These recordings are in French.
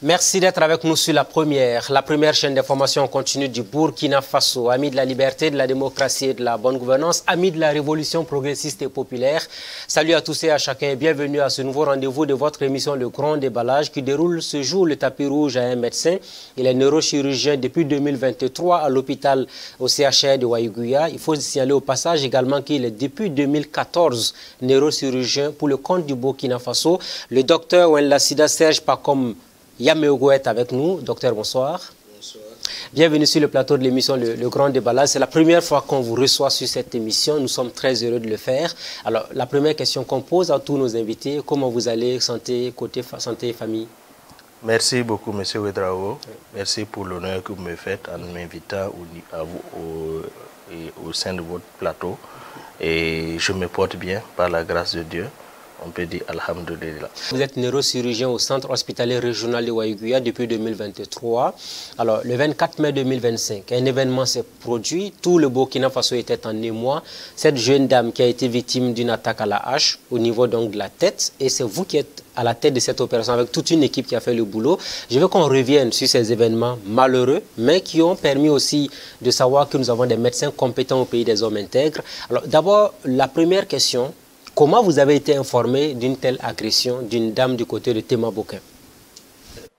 Merci d'être avec nous sur la première chaîne d'information continue du Burkina Faso. Amis de la liberté, de la démocratie et de la bonne gouvernance, amis de la révolution progressiste et populaire, salut à tous et à chacun et bienvenue à ce nouveau rendez-vous de votre émission Le Grand Déballage qui déroule ce jour le tapis rouge à un médecin. Il est neurochirurgien depuis 2023 à l'hôpital au CHR de Waïgouya. Il faut signaler au passage également qu'il est depuis 2014 neurochirurgien pour le compte du Burkina Faso. Le docteur Wenlassida Serge Pakom Yameogo est avec nous. Docteur, bonsoir. Bonsoir. Bienvenue sur le plateau de l'émission le Grand Déballage. C'est la première fois qu'on vous reçoit sur cette émission. Nous sommes très heureux de le faire. Alors, la première question qu'on pose à tous nos invités, comment vous allez, côté santé et famille? Merci beaucoup, M. Ouedraogo. Oui. Merci pour l'honneur que vous me faites en m'invitant au sein de votre plateau. Et je me porte bien par la grâce de Dieu. On peut dire Alhamdulillah. Vous êtes neurochirurgien au centre hospitalier régional de Waïgouya depuis 2023. Alors, le 24 mai 2025, un événement s'est produit. Tout le Burkina Faso était en émoi. Cette jeune dame qui a été victime d'une attaque à la hache au niveau donc de la tête. Et c'est vous qui êtes à la tête de cette opération avec toute une équipe qui a fait le boulot. Je veux qu'on revienne sur ces événements malheureux, mais qui ont permis aussi de savoir que nous avons des médecins compétents au pays des hommes intègres. Alors, d'abord, la première question. Comment vous avez été informé d'une telle agression d'une dame du côté de Témabokin?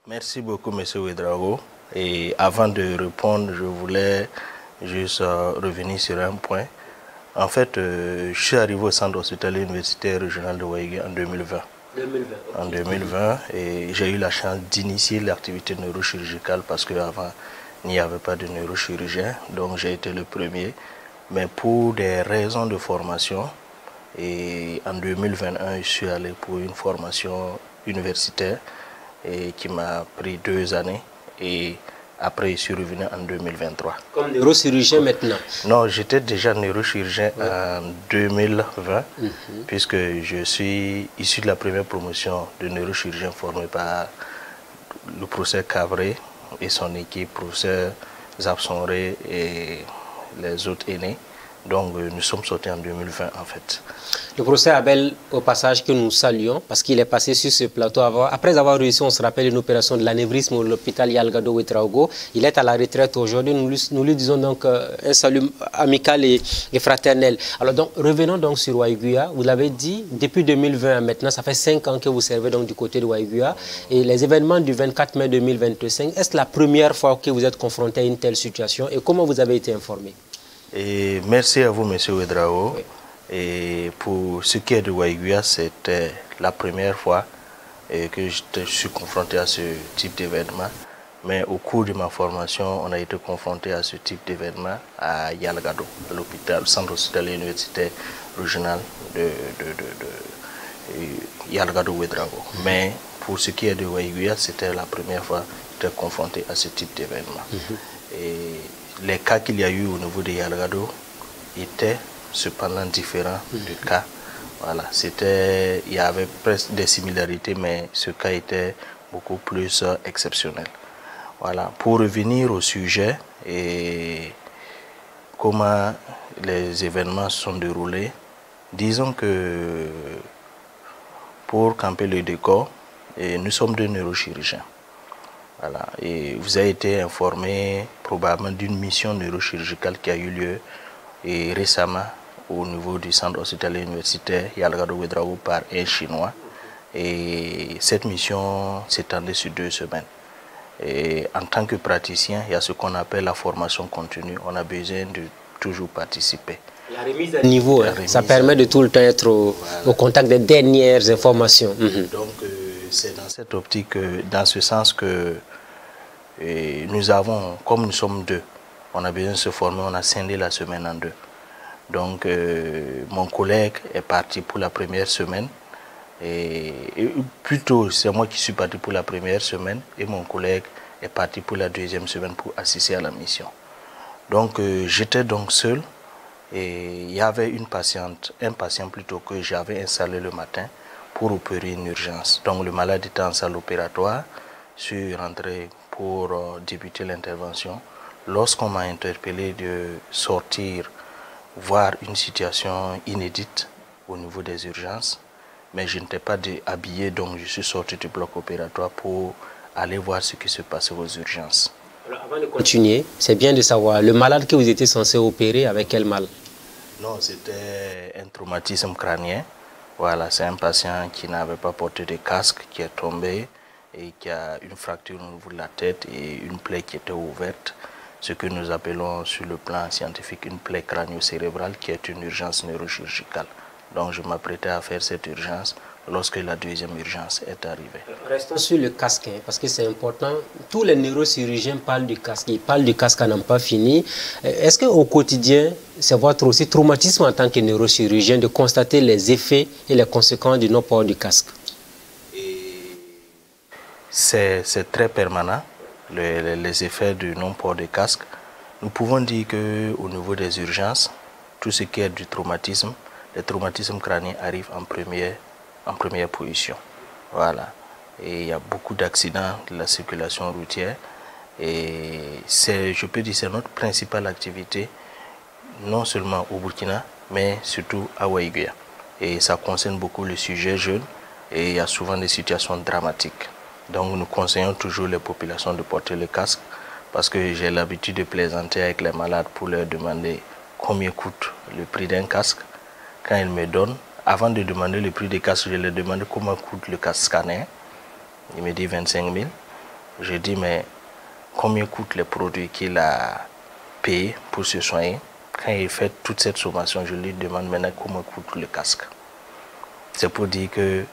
Merci beaucoup, M. Ouedraogo. Et avant de répondre, je voulais juste revenir sur un point. En fait, je suis arrivé au centre hospitalier universitaire régional de Waïgouya en 2020. En 2020, et j'ai eu la chance d'initier l'activité neurochirurgicale parce qu'avant, il n'y avait pas de neurochirurgien. Donc, j'ai été le premier. Mais pour des raisons de formation, et en 2021, je suis allé pour une formation universitaire et qui m'a pris 2 années. Et après, je suis revenu en 2023. Comme neurochirurgien maintenant? Non, j'étais déjà neurochirurgien en 2020, puisque je suis issu de la première promotion de neurochirurgien formé par le professeur Cabré et son équipe, professeur Zabsonré et les autres aînés. Donc, nous sommes sortis en 2020, en fait. Le professeur Abel, au passage, que nous saluons, parce qu'il est passé sur ce plateau après avoir réussi, on se rappelle, une opération de l'anévrisme à l'hôpital Yalgado Ouedraogo. Il est à la retraite aujourd'hui. Nous lui disons donc un salut amical et fraternel. Alors, donc, revenons donc sur Waïgouya. Vous l'avez dit, depuis 2020 maintenant, ça fait 5 ans que vous servez donc du côté de Waïgouya. Et les événements du 24 mai 2025, est-ce la première fois que vous êtes confronté à une telle situation? Et comment vous avez été informé? Et merci à vous, M. Ouedraogo. Oui. Et pour ce qui est de Waïgouya, c'était la première fois que je suis confronté à ce type d'événement. Mais au cours de ma formation, on a été confronté à ce type d'événement à Yalgado, à l'hôpital, centre hospitalier universitaire régional de Yalgado Ouedraogo. Mais pour ce qui est de Waïgouya, c'était la première fois que j'étais confronté à ce type d'événement. Et les cas qu'il y a eu au niveau de Yalgado étaient cependant différents du cas. Voilà, il y avait presque des similarités, mais ce cas était beaucoup plus exceptionnel. Voilà, pour revenir au sujet et comment les événements se sont déroulés, disons que pour camper le décor, nous sommes 2 neurochirurgiens. Voilà. Et vous avez été informé probablement d'une mission neurochirurgicale qui a eu lieu récemment au niveau du centre hospitalier universitaire Yalgado Ouedraogo par un Chinois. Et cette mission s'étendait sur 2 semaines. Et en tant que praticien, il y a ce qu'on appelle la formation continue. On a besoin de toujours participer. La remise à niveau, ça permet de tout le temps être au contact des dernières informations. Donc, c'est dans cette optique, dans ce sens que nous avons, comme nous sommes 2, on a besoin de se former, on a scindé la semaine en 2. Donc, mon collègue est parti pour la première semaine. Et plutôt, c'est moi qui suis parti pour la première semaine et mon collègue est parti pour la 2e semaine pour assister à la mission. Donc, j'étais donc seul Et il y avait un patient plutôt que j'avais installé le matin pour opérer une urgence. Donc le malade était en salle opératoire, je suis rentré pour débuter l'intervention. Lorsqu'on m'a interpellé de sortir, voir une situation inédite au niveau des urgences, mais je n'étais pas habillé, donc je suis sorti du bloc opératoire pour aller voir ce qui se passait aux urgences. Alors avant de continuer, c'est bien de savoir, le malade que vous étiez censé opérer, avec quel mal? Non, c'était un traumatisme crânien. Voilà, c'est un patient qui n'avait pas porté de casque, qui est tombé et qui a une fracture au niveau de la tête et une plaie qui était ouverte. Ce que nous appelons sur le plan scientifique une plaie crânio-cérébrale qui est une urgence neurochirurgicale. Donc je m'apprêtais à faire cette urgence lorsque la deuxième urgence est arrivée. Restons sur le casque, parce que c'est important. Tous les neurochirurgiens parlent du casque. Ils parlent du casque à n'en pas fini. Est-ce qu'au quotidien, c'est votre aussi traumatisme en tant que neurochirurgien de constater les effets et les conséquences du non-port du casque? C'est très permanent, les effets du non-port de casque. Nous pouvons dire qu'au niveau des urgences, tout ce qui est du traumatisme, les traumatismes crâniens arrivent en première position. Voilà. Et il y a beaucoup d'accidents de la circulation routière. Et je peux dire que c'est notre principale activité, non seulement au Burkina, mais surtout à Waïguia. Et ça concerne beaucoup les sujets jeunes et il y a souvent des situations dramatiques. Donc nous conseillons toujours les populations de porter le casque parce que j'ai l'habitude de plaisanter avec les malades pour leur demander combien coûte le prix d'un casque. Quand ils me donnent, avant de demander le prix du casque, je leur demande comment coûte le casque scanner. Il me dit 25 000. Je dis mais combien coûtent les produits qu'il a payés pour se soigner. Quand il fait toute cette sommation, je lui demande maintenant comment coûte le casque. C'est pour dire que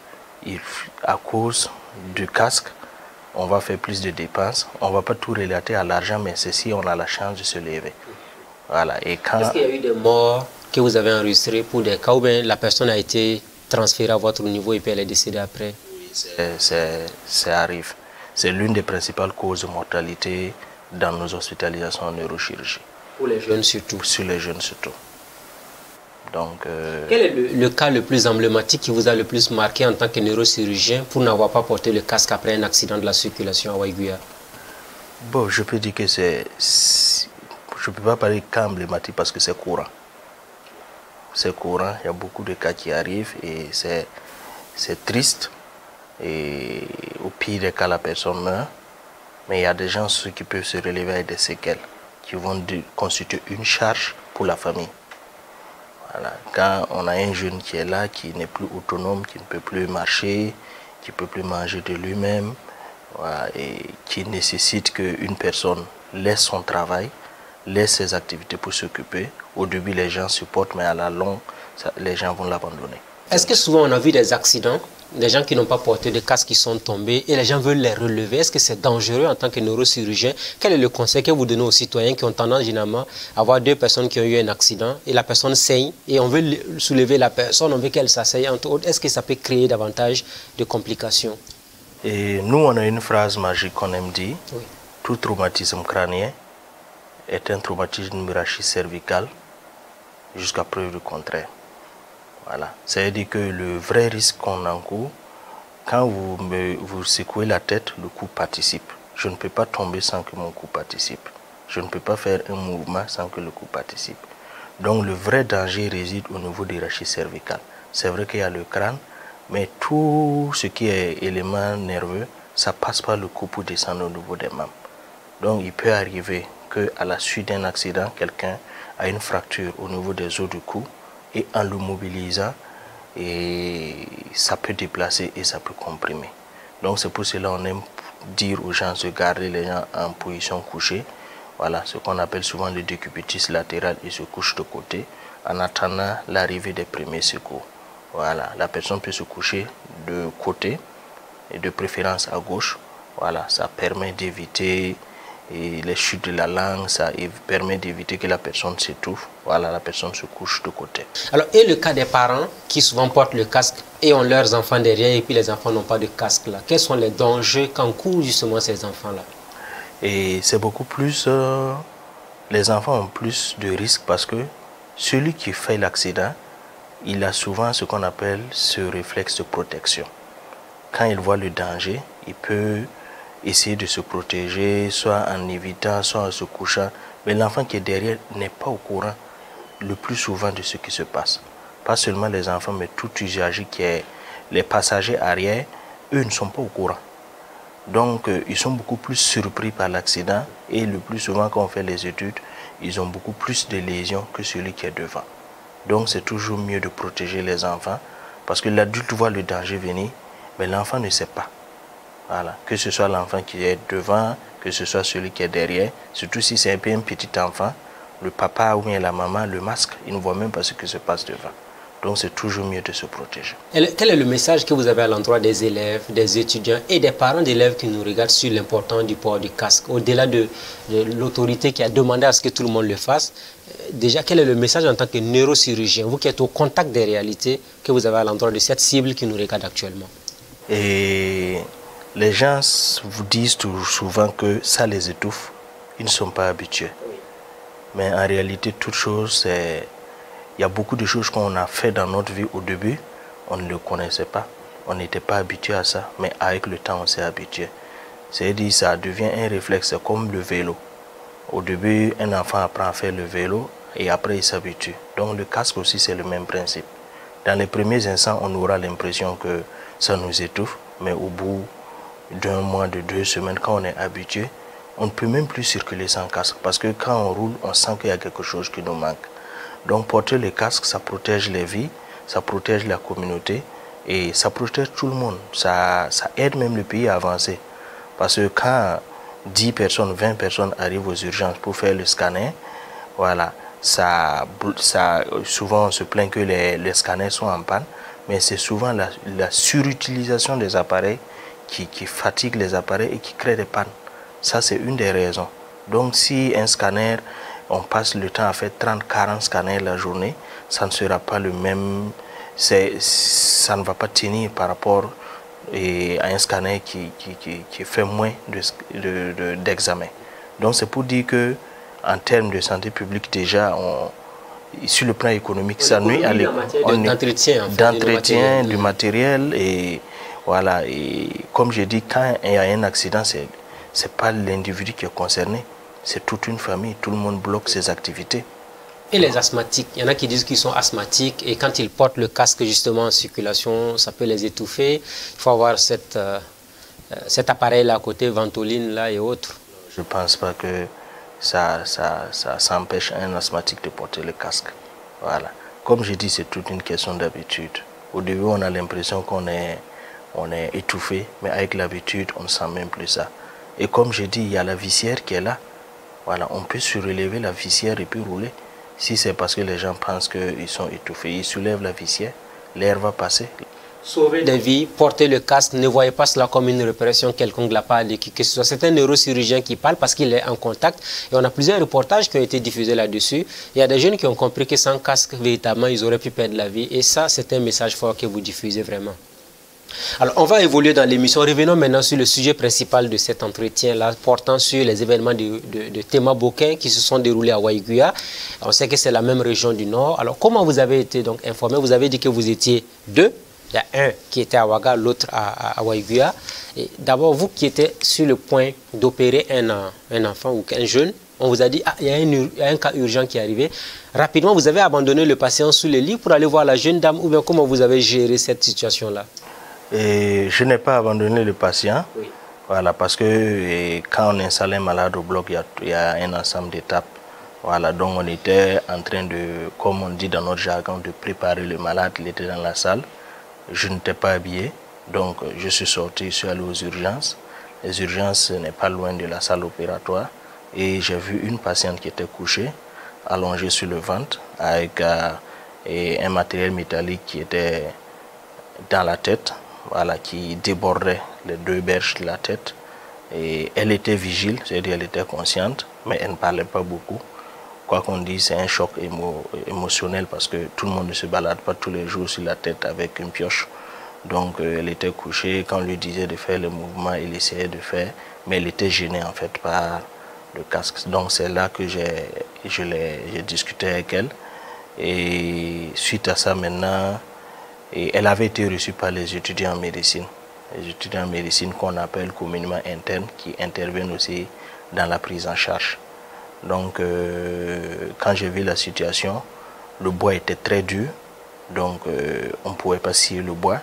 à cause du casque, on va faire plus de dépenses. On ne va pas tout relater à l'argent, mais c'est si on a la chance de se lever. Voilà. Et quand... Est-ce qu'il y a eu des morts que vous avez enregistrés pour des cas où bien la personne a été transférée à votre niveau et puis elle est décédée après? Oui, ça arrive. C'est l'une des principales causes de mortalité dans nos hospitalisations en neurochirurgie. Pour les jeunes surtout? Sur les jeunes surtout. Donc, quel est le cas le plus emblématique qui vous a le plus marqué en tant que neurochirurgien pour n'avoir pas porté le casque après un accident de la circulation à Waïguia? Bon, je peux dire que je ne peux pas parler de cas emblématique parce que c'est courant. C'est courant, il y a beaucoup de cas qui arrivent et c'est triste. Et au pire des cas, la personne meurt. Mais il y a des gens qui peuvent se relever avec des séquelles qui vont constituer une charge pour la famille. Voilà. Quand on a un jeune qui est là, qui n'est plus autonome, qui ne peut plus marcher, qui ne peut plus manger de lui-même, voilà, et qui nécessite qu'une personne laisse son travail, laisse ses activités pour s'occuper. Au début, les gens supportent, mais à la longue, les gens vont l'abandonner. Est-ce que souvent on a vu des accidents, des gens qui n'ont pas porté de casque qui sont tombés et les gens veulent les relever? Est-ce que c'est dangereux en tant que neurochirurgien? Quel est le conseil que vous donnez aux citoyens qui ont tendance généralement à avoir deux personnes qui ont eu un accident et la personne saigne et on veut soulever la personne, on veut qu'elle s'asseye entre autres? Est-ce que ça peut créer davantage de complications? Et nous, on a une phrase magique qu'on aime dire. Oui. Tout traumatisme crânien est un traumatisme rachis cervical jusqu'à preuve du contraire. Voilà. C'est-à-dire que le vrai risque qu'on encourt, quand vous secouez la tête, le coup participe. Je ne peux pas tomber sans que mon coup participe. Je ne peux pas faire un mouvement sans que le coup participe. Donc le vrai danger réside au niveau du rachis cervical. C'est vrai qu'il y a le crâne, mais tout ce qui est élément nerveux, ça passe par le cou pour descendre au niveau des membres. Donc il peut arriver qu'à la suite d'un accident, quelqu'un a une fracture au niveau des os du cou et en le mobilisant, ça peut déplacer et ça peut comprimer. Donc c'est pour cela qu'on aime dire aux gens de garder les gens en position couchée. Voilà, ce qu'on appelle souvent le décubitus latéral, il se couche de côté en attendant l'arrivée des premiers secours. Voilà, la personne peut se coucher de côté et de préférence à gauche. Voilà, ça permet d'éviter les chutes de la langue, ça permet d'éviter que la personne s'étouffe. Voilà, la personne se couche de côté. Alors, et le cas des parents qui souvent portent le casque et ont leurs enfants derrière et puis les enfants n'ont pas de casque là. Quels sont les dangers qu'encourent justement ces enfants-là? Et c'est beaucoup plus... les enfants ont plus de risques parce que celui qui fait l'accident, il a souvent ce qu'on appelle ce réflexe de protection. Quand il voit le danger, il peut essayer de se protéger, soit en évitant, soit en se couchant. Mais l'enfant qui est derrière n'est pas au courant le plus souvent de ce qui se passe. Pas seulement les enfants, mais tout usager qui est les passagers arrière, eux ne sont pas au courant. Donc, ils sont beaucoup plus surpris par l'accident et le plus souvent, quand on fait les études, ils ont beaucoup plus de lésions que celui qui est devant. Donc, c'est toujours mieux de protéger les enfants parce que l'adulte voit le danger venir, mais l'enfant ne sait pas. Voilà. Que ce soit l'enfant qui est devant, que ce soit celui qui est derrière, surtout si c'est un petit enfant, le papa ou bien la maman, le masque, ils ne voient même pas ce qui se passe devant. Donc c'est toujours mieux de se protéger. Quel est le message que vous avez à l'endroit des élèves, des étudiants et des parents d'élèves qui nous regardent sur l'importance du port du casque? Au-delà de l'autorité qui a demandé à ce que tout le monde le fasse, déjà quel est le message en tant que neurochirurgien, vous qui êtes au contact des réalités, que vous avez à l'endroit de cette cible qui nous regarde actuellement? Et les gens vous disent souvent que ça les étouffe, ils ne sont pas habitués. Mais en réalité, toute chose, c'est... Il y a beaucoup de choses qu'on a fait dans notre vie au début, on ne le connaissait pas. On n'était pas habitué à ça, mais avec le temps, on s'est habitué. C'est-à-dire ça devient un réflexe comme le vélo. Au début, un enfant apprend à faire le vélo et après il s'habitue. Donc le casque aussi, c'est le même principe. Dans les premiers instants, on aura l'impression que ça nous étouffe, mais au bout d'un mois, de 2 semaines, quand on est habitué, on ne peut même plus circuler sans casque. Parce que quand on roule, on sent qu'il y a quelque chose qui nous manque. Donc porter le casque, ça protège les vies, ça protège la communauté et ça protège tout le monde. Ça aide même le pays à avancer. Parce que quand 10 personnes, 20 personnes arrivent aux urgences pour faire le scanner, voilà, souvent on se plaint que les scanners sont en panne, mais c'est souvent la surutilisation des appareils qui fatigue les appareils et qui crée des pannes. Ça, c'est une des raisons. Donc si un scanner, on passe le temps à faire 30-40 scanners la journée, ça ne sera pas le même, ça ne va pas tenir par rapport à un scanner qui fait moins d'examens. Donc c'est pour dire que en termes de santé publique déjà, sur le plan économique, ça nuit à d'entretien du matériel et voilà. Et comme je dis, quand il y a un accident, c'est pas l'individu qui est concerné. C'est toute une famille, tout le monde bloque ses activités. Et les asthmatiques, il y en a qui disent qu'ils sont asthmatiques et quand ils portent le casque justement en circulation, ça peut les étouffer. Il faut avoir cet appareil-là à côté, ventoline là et autres. Je ne pense pas que ça empêche un asthmatique de porter le casque. Voilà. Comme je dis, c'est toute une question d'habitude. Au début, on a l'impression qu'on est étouffé, mais avec l'habitude, on ne sent même plus ça. Et comme je dis, il y a la visière qui est là. Voilà, on peut surélever la visière et puis rouler. Si c'est parce que les gens pensent qu'ils sont étouffés, ils soulèvent la visière, l'air va passer. Sauver des vies, porter le casque, ne voyez pas cela comme une répression quelconque de la part de qui que ce soit. C'est un neurochirurgien qui parle parce qu'il est en contact. Et on a plusieurs reportages qui ont été diffusés là-dessus. Il y a des jeunes qui ont compris que sans casque, véritablement, ils auraient pu perdre la vie. Et ça, c'est un message fort que vous diffusez vraiment. Alors, on va évoluer dans l'émission. Revenons maintenant sur le sujet principal de cet entretien-là, portant sur les événements de Tema Bokin qui se sont déroulés à Waiguya. On sait que c'est la même région du Nord. Alors, comment vous avez été donc informé? Vous avez dit que vous étiez deux. Il y a un qui était à Ouaga, l'autre à Waiguya. D'abord, vous qui étiez sur le point d'opérer un enfant ou un jeune, on vous a dit, il y a un cas urgent qui est arrivé. Rapidement, vous avez abandonné le patient sous le lit pour aller voir la jeune dame ou bien comment vous avez géré cette situation-là? Et je n'ai pas abandonné le patient, oui. Voilà, parce que quand on installe un malade au bloc, il y a un ensemble d'étapes. Voilà, donc on était en train de, comme on dit dans notre jargon, de préparer le malade. Il était dans la salle, je n'étais pas habillé, donc je suis sorti, je suis allé aux urgences. Les urgences n'est pas loin de la salle opératoire et j'ai vu une patiente qui était couchée, allongée sur le ventre, avec un matériel métallique qui était dans la tête. Voilà, qui débordait les 2 berges de la tête. Et elle était vigile, c'est-à-dire elle était consciente, mais elle ne parlait pas beaucoup. Quoi qu'on dise, c'est un choc émotionnel parce que tout le monde ne se balade pas tous les jours sur la tête avec une pioche. Donc elle était couchée, quand on lui disait de faire le mouvement, elle essayait de faire, mais elle était gênée en fait par le casque. Donc c'est là que j'ai discuté avec elle. Et suite à ça, maintenant, elle avait été reçue par les étudiants en médecine. Les étudiants en médecine qu'on appelle communément internes, qui interviennent aussi dans la prise en charge. Donc, quand j'ai vu la situation, le bois était très dur. Donc, on ne pouvait pas scier le bois.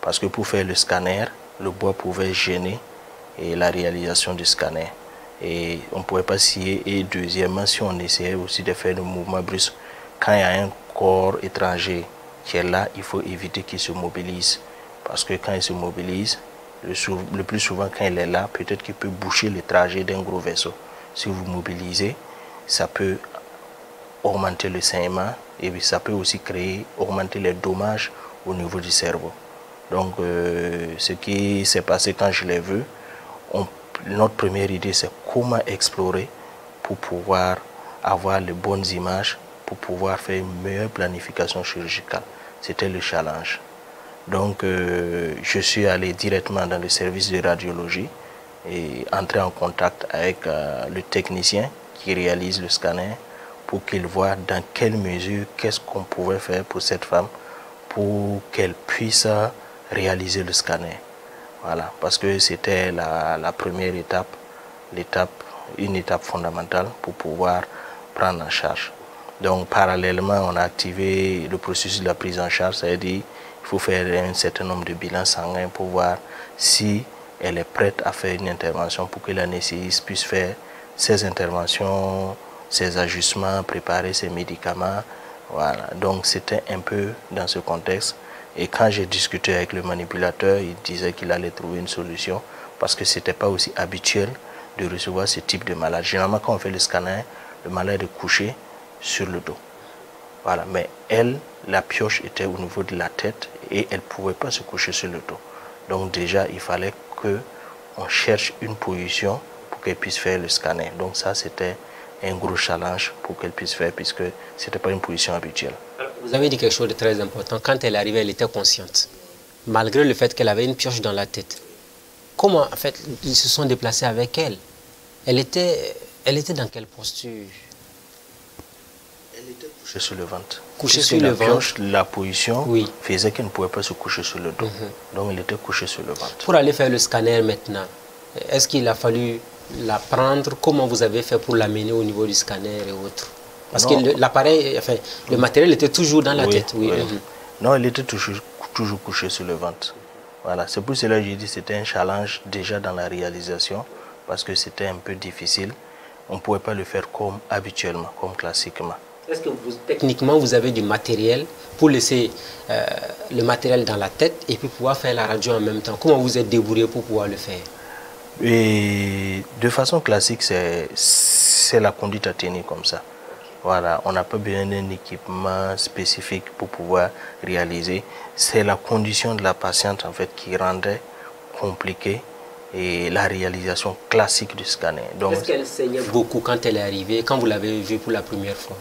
Parce que pour faire le scanner, le bois pouvait gêner la réalisation du scanner. Et on ne pouvait pas scier. Et deuxièmement, si on essayait aussi de faire le mouvement brusque, quand il y a un corps étranger qui est là, il faut éviter qu'il se mobilise. Parce que quand il se mobilise, le plus souvent quand il est là, peut-être qu'il peut boucher le trajet d'un gros vaisseau. Si vous mobilisez, ça peut augmenter le saignement et ça peut aussi augmenter les dommages au niveau du cerveau. Donc, ce qui s'est passé quand je l'ai vu, notre première idée, c'est comment explorer pour pouvoir avoir les bonnes images, pour pouvoir faire une meilleure planification chirurgicale. C'était le challenge. Donc, je suis allé directement dans le service de radiologie et entrer en contact avec le technicien qui réalise le scanner pour qu'il voit dans quelle mesure, qu'est-ce qu'on pouvait faire pour cette femme pour qu'elle puisse réaliser le scanner. Voilà, parce que c'était la première étape, une étape fondamentale pour pouvoir prendre en charge. Donc, parallèlement, on a activé le processus de la prise en charge, c'est-à-dire il faut faire un certain nombre de bilans sanguins pour voir si elle est prête à faire une intervention pour que l'anesthésiste puisse faire ses interventions, ses ajustements, préparer ses médicaments. Voilà. Donc c'était un peu dans ce contexte. Et quand j'ai discuté avec le manipulateur, il disait qu'il allait trouver une solution parce que ce n'était pas aussi habituel de recevoir ce type de malade. Généralement, quand on fait le scanner, le malade est couché sur le dos. Voilà. Mais elle, la pioche était au niveau de la tête et elle ne pouvait pas se coucher sur le dos. Donc déjà, il fallait qu'on cherche une position pour qu'elle puisse faire le scanner. Donc ça, c'était un gros challenge pour qu'elle puisse faire puisque ce n'était pas une position habituelle. Vous avez dit quelque chose de très important. Quand elle arrivait, elle était consciente, malgré le fait qu'elle avait une pioche dans la tête. Comment, en fait, ils se sont déplacés avec elle? Elle était dans quelle posture? Elle était couchée sur le ventre. Couchée sur le ventre. La position faisait qu'elle ne pouvait pas se coucher sur le dos. Donc, elle était couchée sur le ventre. Pour aller faire le scanner maintenant, est-ce qu'il a fallu la prendre? Comment vous avez fait pour l'amener au niveau du scanner et autres? Parce que l'appareil, enfin, le matériel était toujours dans la tête. Oui. Non, elle était toujours couchée sur le ventre. Voilà, c'est pour cela que j'ai dit que c'était un challenge déjà dans la réalisation, parce que c'était un peu difficile. On ne pouvait pas le faire comme habituellement, comme classiquement. Est-ce que techniquement, vous avez du matériel pour laisser le matériel dans la tête et puis pouvoir faire la radio en même temps? Comment vous êtes débrouillé pour pouvoir le faire? Et de façon classique, c'est la conduite à tenir comme ça. Voilà, on n'a pas besoin d'un équipement spécifique pour pouvoir réaliser. C'est la condition de la patiente en fait qui rendait compliqué et la réalisation classique du scanner. Est-ce qu'elle saignait beaucoup quand elle est arrivée, quand vous l'avez vue pour la première fois?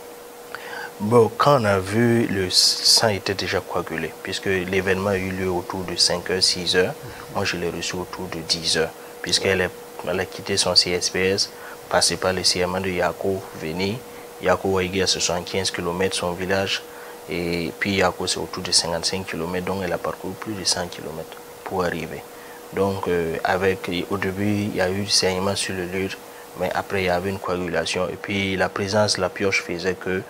Bon, quand on a vu, le sang était déjà coagulé, puisque l'événement a eu lieu autour de 5h, 6h. Moi, je l'ai reçu autour de 10h, puisqu'elle a quitté son CSPS, passé par le CMA de Yako, venir. Yako Waïgé à 75 km son village, et puis Yako c'est autour de 55 km, donc elle a parcouru plus de 100 km pour arriver. Donc au début il y a eu du saignement sur le lieu, mais après il y avait une coagulation, et puis la présence de la pioche faisait que,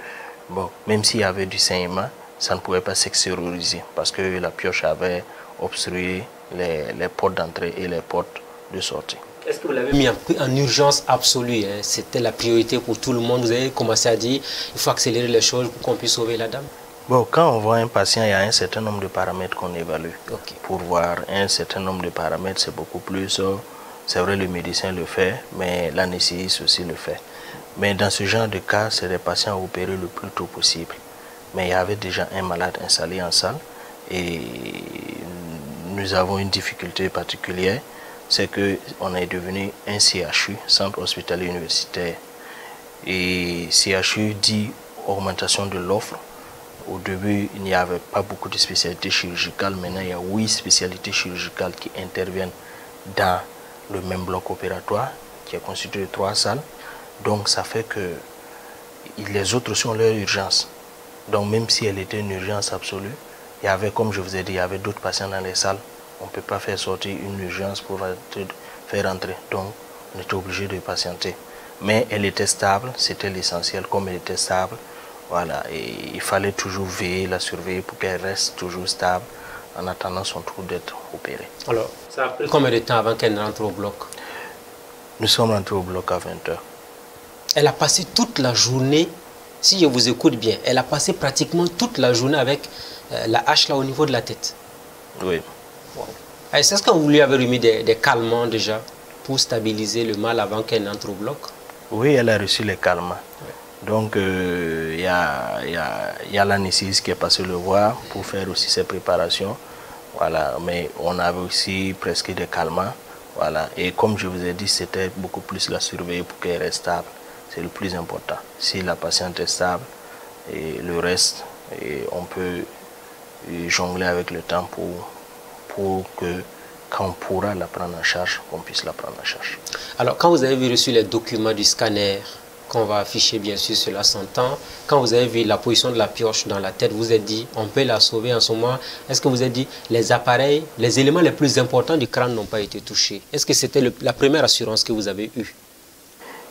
bon, même s'il y avait du saignement, ça ne pouvait pas s'extérioriser, parce que la pioche avait obstrué les portes d'entrée et les portes de sortie. Est-ce que vous l'avez mis en urgence absolue, hein? C'était la priorité pour tout le monde. Vous avez commencé à dire il faut accélérer les choses pour qu'on puisse sauver la dame? Bon, quand on voit un patient, il y a un certain nombre de paramètres qu'on évalue. Pour voir un certain nombre de paramètres, c'est beaucoup plus. C'est vrai, le médecin le fait, mais l'anesthésiste aussi le fait. Mais dans ce genre de cas, c'est des patients à opérer le plus tôt possible. Mais il y avait déjà un malade installé en salle et nous avons une difficulté particulière. C'est qu'on est devenu un CHU, Centre Hospitalier Universitaire. Et CHU dit augmentation de l'offre. Au début, il n'y avait pas beaucoup de spécialités chirurgicales. Maintenant, il y a 8 spécialités chirurgicales qui interviennent dans le même bloc opératoire, qui est constitué de 3 salles. Donc, ça fait que les autres sont leur urgence. Donc même si elle était une urgence absolue, il y avait, comme je vous ai dit, il y avait d'autres patients dans les salles. On ne peut pas faire sortir une urgence pour faire entrer. Donc on était obligé de patienter. Mais elle était stable, c'était l'essentiel. Comme elle était stable, voilà, et il fallait toujours veiller, la surveiller pour qu'elle reste toujours stable en attendant son tour d'être opérée. Alors, ça a pris combien de temps avant qu'elle rentre au bloc? Nous sommes rentrés au bloc à 20 h. Elle a passé toute la journée, si je vous écoute bien, elle a passé pratiquement toute la journée avec la hache là au niveau de la tête. Oui. Wow. Est-ce que vous lui avez remis des calmants déjà pour stabiliser le mal avant qu'elle n'entre au bloc? Oui, elle a reçu les calmants. Oui. Donc, il y a l'anesthésiste qui est passé le voir pour faire aussi ses préparations. Voilà, mais on avait aussi presque des calmants. Voilà, et comme je vous ai dit, c'était beaucoup plus la surveiller pour qu'elle reste stable. C'est le plus important. Si la patiente est stable, et le reste, et on peut jongler avec le temps pour que, quand on pourra la prendre en charge, qu'on puisse la prendre en charge. Alors, quand vous avez reçu les documents du scanner, qu'on va afficher bien sûr, cela s'entend, quand vous avez vu la position de la pioche dans la tête, vous vous êtes dit, on peut la sauver en ce moment. Est-ce que vous avez dit, les appareils, les éléments les plus importants du crâne n'ont pas été touchés? Est-ce que c'était la première assurance que vous avez eue?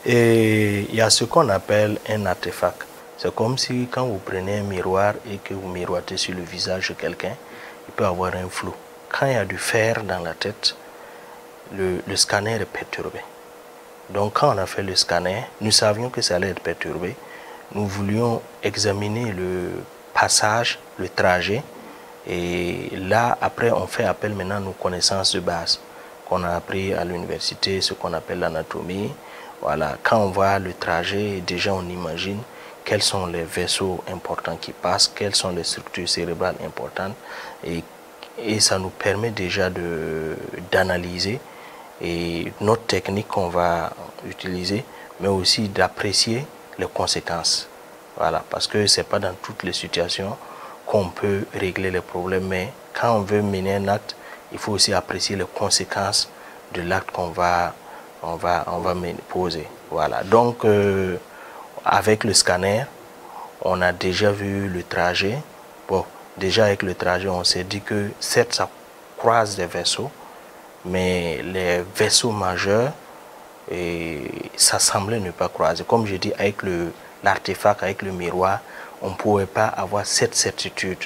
Et il y a ce qu'on appelle un artefact. C'est comme si quand vous prenez un miroir et que vous miroitez sur le visage de quelqu'un, il peut avoir un flou. Quand il y a du fer dans la tête, le scanner est perturbé. Donc quand on a fait le scanner, nous savions que ça allait être perturbé. Nous voulions examiner le passage, le trajet. Et là, après, on fait appel maintenant à nos connaissances de base qu'on a appris à l'université, ce qu'on appelle l'anatomie. Voilà, quand on voit le trajet, déjà on imagine quels sont les vaisseaux importants qui passent, quelles sont les structures cérébrales importantes. Et ça nous permet déjà d'analyser et notre technique qu'on va utiliser, mais aussi d'apprécier les conséquences. Voilà, parce que ce n'est pas dans toutes les situations qu'on peut régler les problèmes, mais quand on veut mener un acte, il faut aussi apprécier les conséquences de l'acte qu'on va poser. Voilà, donc avec le scanner, on a déjà vu le trajet. Bon, déjà avec le trajet, on s'est dit que certes, ça croise des vaisseaux, mais les vaisseaux majeurs, ça semblait ne pas croiser. Comme je dis, avec l'artefact, avec le miroir, on ne pouvait pas avoir cette certitude.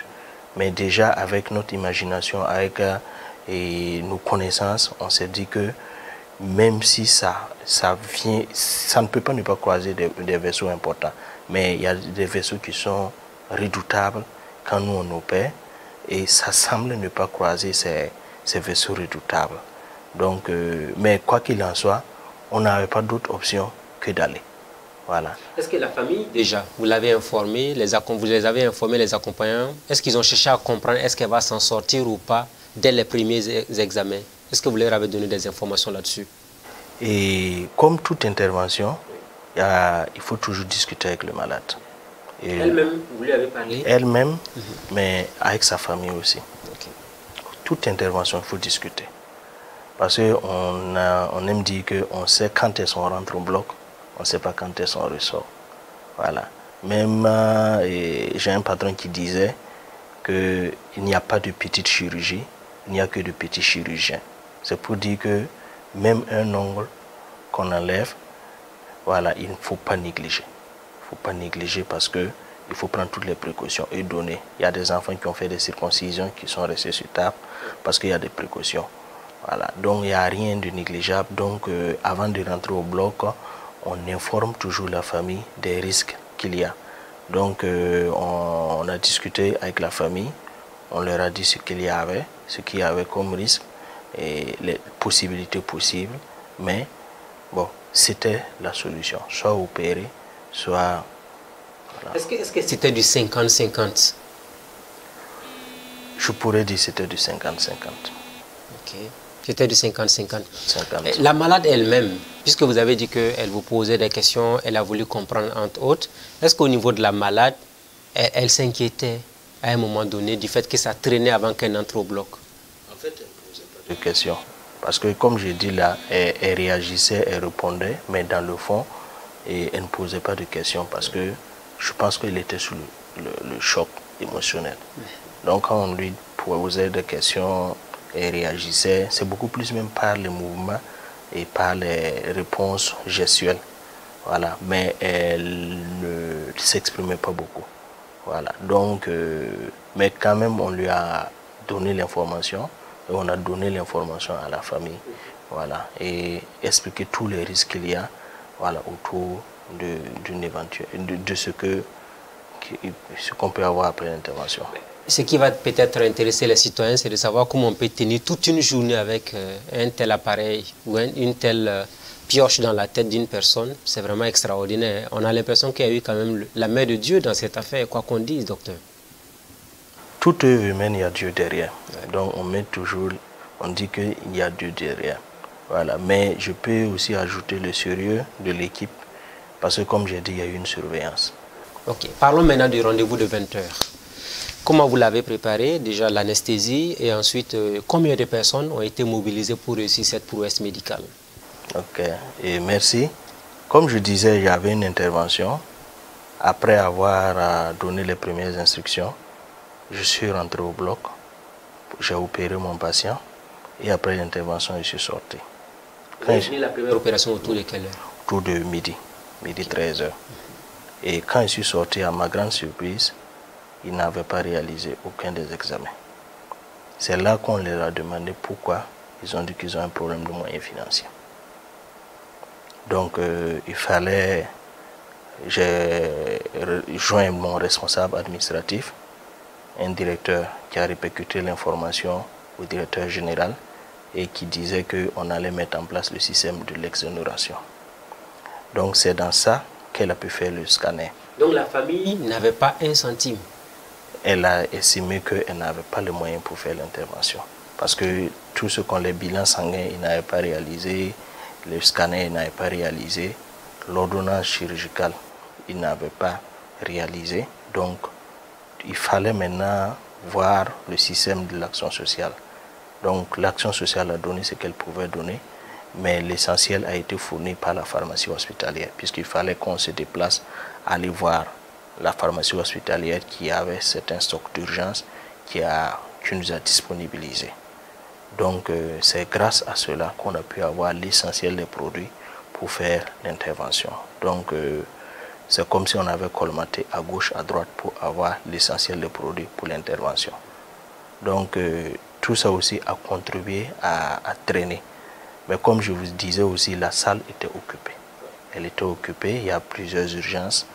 Mais déjà, avec notre imagination, avec nos connaissances, on s'est dit que même si ça ne peut pas ne pas croiser des vaisseaux importants. Mais il y a des vaisseaux qui sont redoutables quand nous on opère, et ça semble ne pas croiser ces vaisseaux redoutables. Donc, mais quoi qu'il en soit, on n'avait pas d'autre option que d'aller. Voilà. Est-ce que la famille, déjà, vous l'avez informé, vous les avez informés, les accompagnants, est-ce qu'ils ont cherché à comprendre, est-ce qu'elle va s'en sortir ou pas dès les premiers examens? Est-ce que vous leur avez donné des informations là-dessus? Et comme toute intervention, il faut toujours discuter avec le malade. Elle-même, vous lui avez parlé? Elle-même, mais avec sa famille aussi. Okay. Toute intervention, il faut discuter. Parce qu'on aime dire qu'on sait quand est-ce qu'on rentre au bloc, on ne sait pas quand est-ce qu'on ressort. Voilà. Même, j'ai un patron qui disait qu'il n'y a pas de petite chirurgie, il n'y a que de petits chirurgiens. C'est pour dire que même un ongle qu'on enlève, voilà, il ne faut pas négliger. Il ne faut pas négliger parce qu'il faut prendre toutes les précautions et donner. Il y a des enfants qui ont fait des circoncisions qui sont restés sur table parce qu'il y a des précautions. Voilà. Donc il n'y a rien de négligeable. Donc avant de rentrer au bloc, on informe toujours la famille des risques qu'il y a. Donc on a discuté avec la famille, on leur a dit ce qu'il y avait comme risque et les possibilités possibles, mais bon, c'était la solution, soit opérer, soit... Voilà. Est-ce que c'était du 50-50? Je pourrais dire que c'était du 50-50. Ok, c'était du 50-50. La malade elle-même, puisque vous avez dit qu'elle vous posait des questions, elle a voulu comprendre entre autres, est-ce qu'au niveau de la malade, elle s'inquiétait à un moment donné du fait que ça traînait avant qu'elle entre au bloc? En fait, elle ne posait pas de questions. Parce que comme je dis là, elle réagissait, elle répondait, mais dans le fond, elle ne posait pas de questions parce que je pense qu'elle était sous le choc émotionnel. Donc quand on lui posait des questions et réagissait, c'est beaucoup plus même par les mouvements et par les réponses gestuelles. Voilà, mais elle ne s'exprimait pas beaucoup. Voilà, donc, mais quand même, on lui a donné l'information et on a donné l'information à la famille. Voilà, et expliquer tous les risques qu'il y a, voilà, autour d'une éventuelle, de ce qu'on peut avoir après l'intervention. Ce qui va peut-être intéresser les citoyens, c'est de savoir comment on peut tenir toute une journée avec un tel appareil ou une telle pioche dans la tête d'une personne. C'est vraiment extraordinaire. On a l'impression qu'il y a eu quand même la main de Dieu dans cette affaire, quoi qu'on dise, docteur. Toute œuvre humaine, il y a Dieu derrière. Donc on dit qu'il y a Dieu derrière. Voilà. Mais je peux aussi ajouter le sérieux de l'équipe, parce que comme j'ai dit, il y a eu une surveillance. Ok, parlons maintenant du rendez-vous de 20 h. Comment vous l'avez préparé? Déjà l'anesthésie et ensuite combien de personnes ont été mobilisées pour réussir cette prouesse médicale? Ok, et merci. Comme je disais, il y avait une intervention. Après avoir donné les premières instructions, je suis rentré au bloc, j'ai opéré mon patient et après l'intervention, je suis sorti. Vous avez fini la première opération autour de quelle heure? Autour de midi 13 h. Et quand je suis sorti, à ma grande surprise, ils n'avaient pas réalisé aucun des examens. C'est là qu'on leur a demandé pourquoi. Ils ont dit qu'ils ont un problème de moyens financiers. Donc il fallait, j'ai joint mon responsable administratif, un directeur qui a répercuté l'information au directeur général et qui disait qu'on allait mettre en place le système de l'exonération. Donc c'est dans ça qu'elle a pu faire le scanner. Donc la famille n'avait pas un centime? Elle a estimé qu'elle n'avait pas les moyens pour faire l'intervention. Parce que tout ce qu'on les bilans sanguins, ils n'avaient pas réalisé, le scanner, ils n'avaient pas réalisé, l'ordonnance chirurgicale, ils n'avaient pas réalisé. Donc, il fallait maintenant voir le système de l'action sociale. Donc, l'action sociale a donné ce qu'elle pouvait donner, mais l'essentiel a été fourni par la pharmacie hospitalière, puisqu'il fallait qu'on se déplace, aller voir la pharmacie hospitalière qui avait certains stocks d'urgence qui nous a disponibilisés. Donc c'est grâce à cela qu'on a pu avoir l'essentiel des produits pour faire l'intervention. Donc c'est comme si on avait colmaté à gauche, à droite pour avoir l'essentiel des produits pour l'intervention. Donc tout ça aussi a contribué à traîner. Mais comme je vous disais aussi, la salle était occupée. Elle était occupée, il y a plusieurs urgences.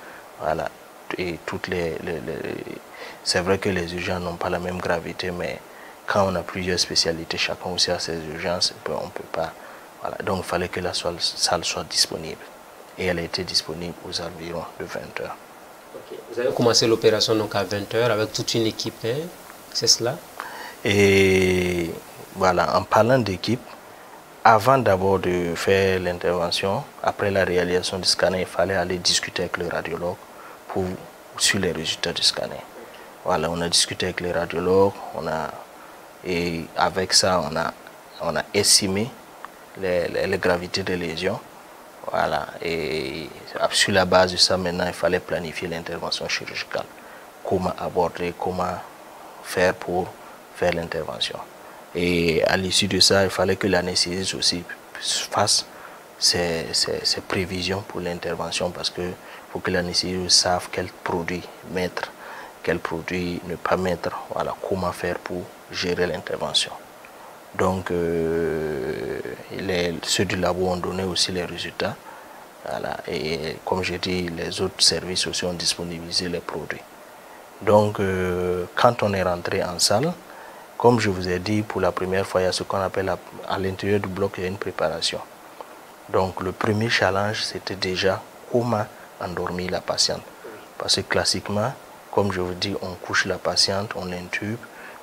Voilà. Et c'est vrai que les urgences n'ont pas la même gravité, mais quand on a plusieurs spécialités, chacun aussi a ses urgences, on ne peut pas. Voilà. Donc il fallait que la salle soit disponible. Et elle a été disponible aux environs de 20 h. Okay. Vous avez commencé l'opération donc à 20 h avec toute une équipe, hein? C'est cela? Et voilà, en parlant d'équipe, avant d'abord de faire l'intervention, après la réalisation du scanner, il fallait aller discuter avec le radiologue sur les résultats du scanner. Voilà, on a discuté avec les radiologues, et avec ça, on a estimé les gravités des lésions. Voilà, et sur la base de ça, maintenant, il fallait planifier l'intervention chirurgicale. Comment aborder, comment faire pour faire l'intervention. Et à l'issue de ça, il fallait que l'anesthésiste aussi fasse ses prévisions pour l'intervention, parce que faut que l'anesthésiste sache quel produit mettre, quel produit ne pas mettre, voilà, comment faire pour gérer l'intervention. Donc ceux du labo ont donné aussi les résultats, voilà, et comme j'ai dit, les autres services aussi ont disponibilisé les produits. Donc quand on est rentré en salle, comme je vous ai dit, pour la première fois, il y a ce qu'on appelle à l'intérieur du bloc, il y a une préparation. Donc le premier challenge, c'était déjà comment endormir la patiente. Parce que classiquement, comme je vous dis, on couche la patiente, on l'intube,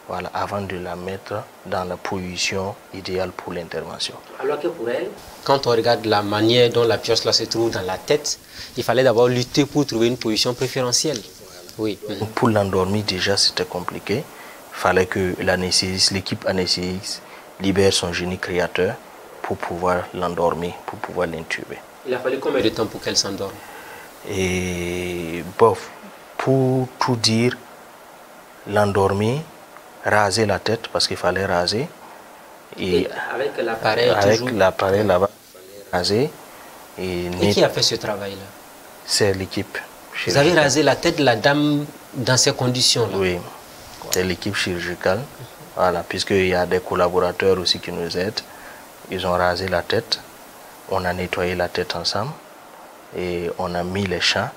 voilà, avant de la mettre dans la position idéale pour l'intervention. Alors que pour elle, quand on regarde la manière dont la pioche là se trouve dans la tête, il fallait d'abord lutter pour trouver une position préférentielle. Oui. Pour l'endormir déjà, c'était compliqué. Il fallait que l'équipe anesthésiste libère son génie créateur pour pouvoir l'endormir, pour pouvoir l'intuber. Il a fallu combien de temps pour qu'elle s'endorme? Et bof, pour tout dire, l'endormi, raser la tête parce qu'il fallait raser. Et avec l'appareil là-bas, raser. Et qui a fait ce travail-là? C'est l'équipe. Vous avez rasé la tête de la dame dans ces conditions-là? Oui, c'est l'équipe chirurgicale. Voilà, puisqu'il y a des collaborateurs aussi qui nous aident. Ils ont rasé la tête. On a nettoyé la tête ensemble. Et on a mis les champs.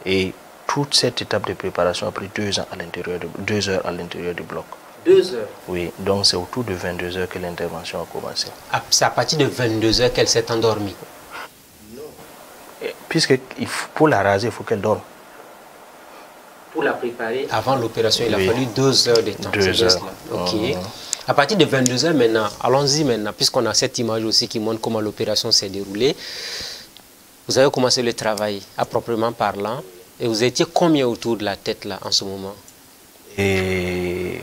Et toute cette étape de préparation a pris 2 heures à l'intérieur du bloc. 2 heures? Oui, donc c'est autour de 22 heures que l'intervention a commencé. C'est à partir de 22 heures qu'elle s'est endormie? Non. Puisque pour la raser, il faut qu'elle dorme. Pour la préparer avant l'opération, il a fallu 2 heures de temps. 2 heures. Ok. À partir de 22 heures maintenant, allons-y maintenant, puisqu'on a cette image aussi qui montre comment l'opération s'est déroulée. Vous avez commencé le travail à proprement parlant. Et vous étiez combien autour de la tête là en ce moment? Et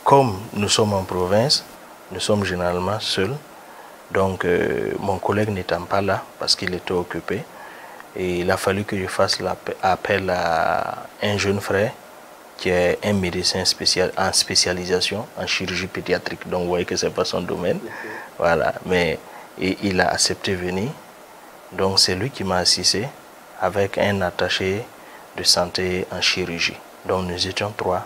comme nous sommes en province, nous sommes généralement seuls. Donc mon collègue n'étant pas là parce qu'il était occupé, et il a fallu que je fasse appel à un jeune frère qui est un médecin en spécialisation en chirurgie pédiatrique. Donc vous voyez que ce n'est pas son domaine. Voilà. Mais il a accepté de venir. Donc c'est lui qui m'a assisté avec un attaché de santé en chirurgie. Donc nous étions 3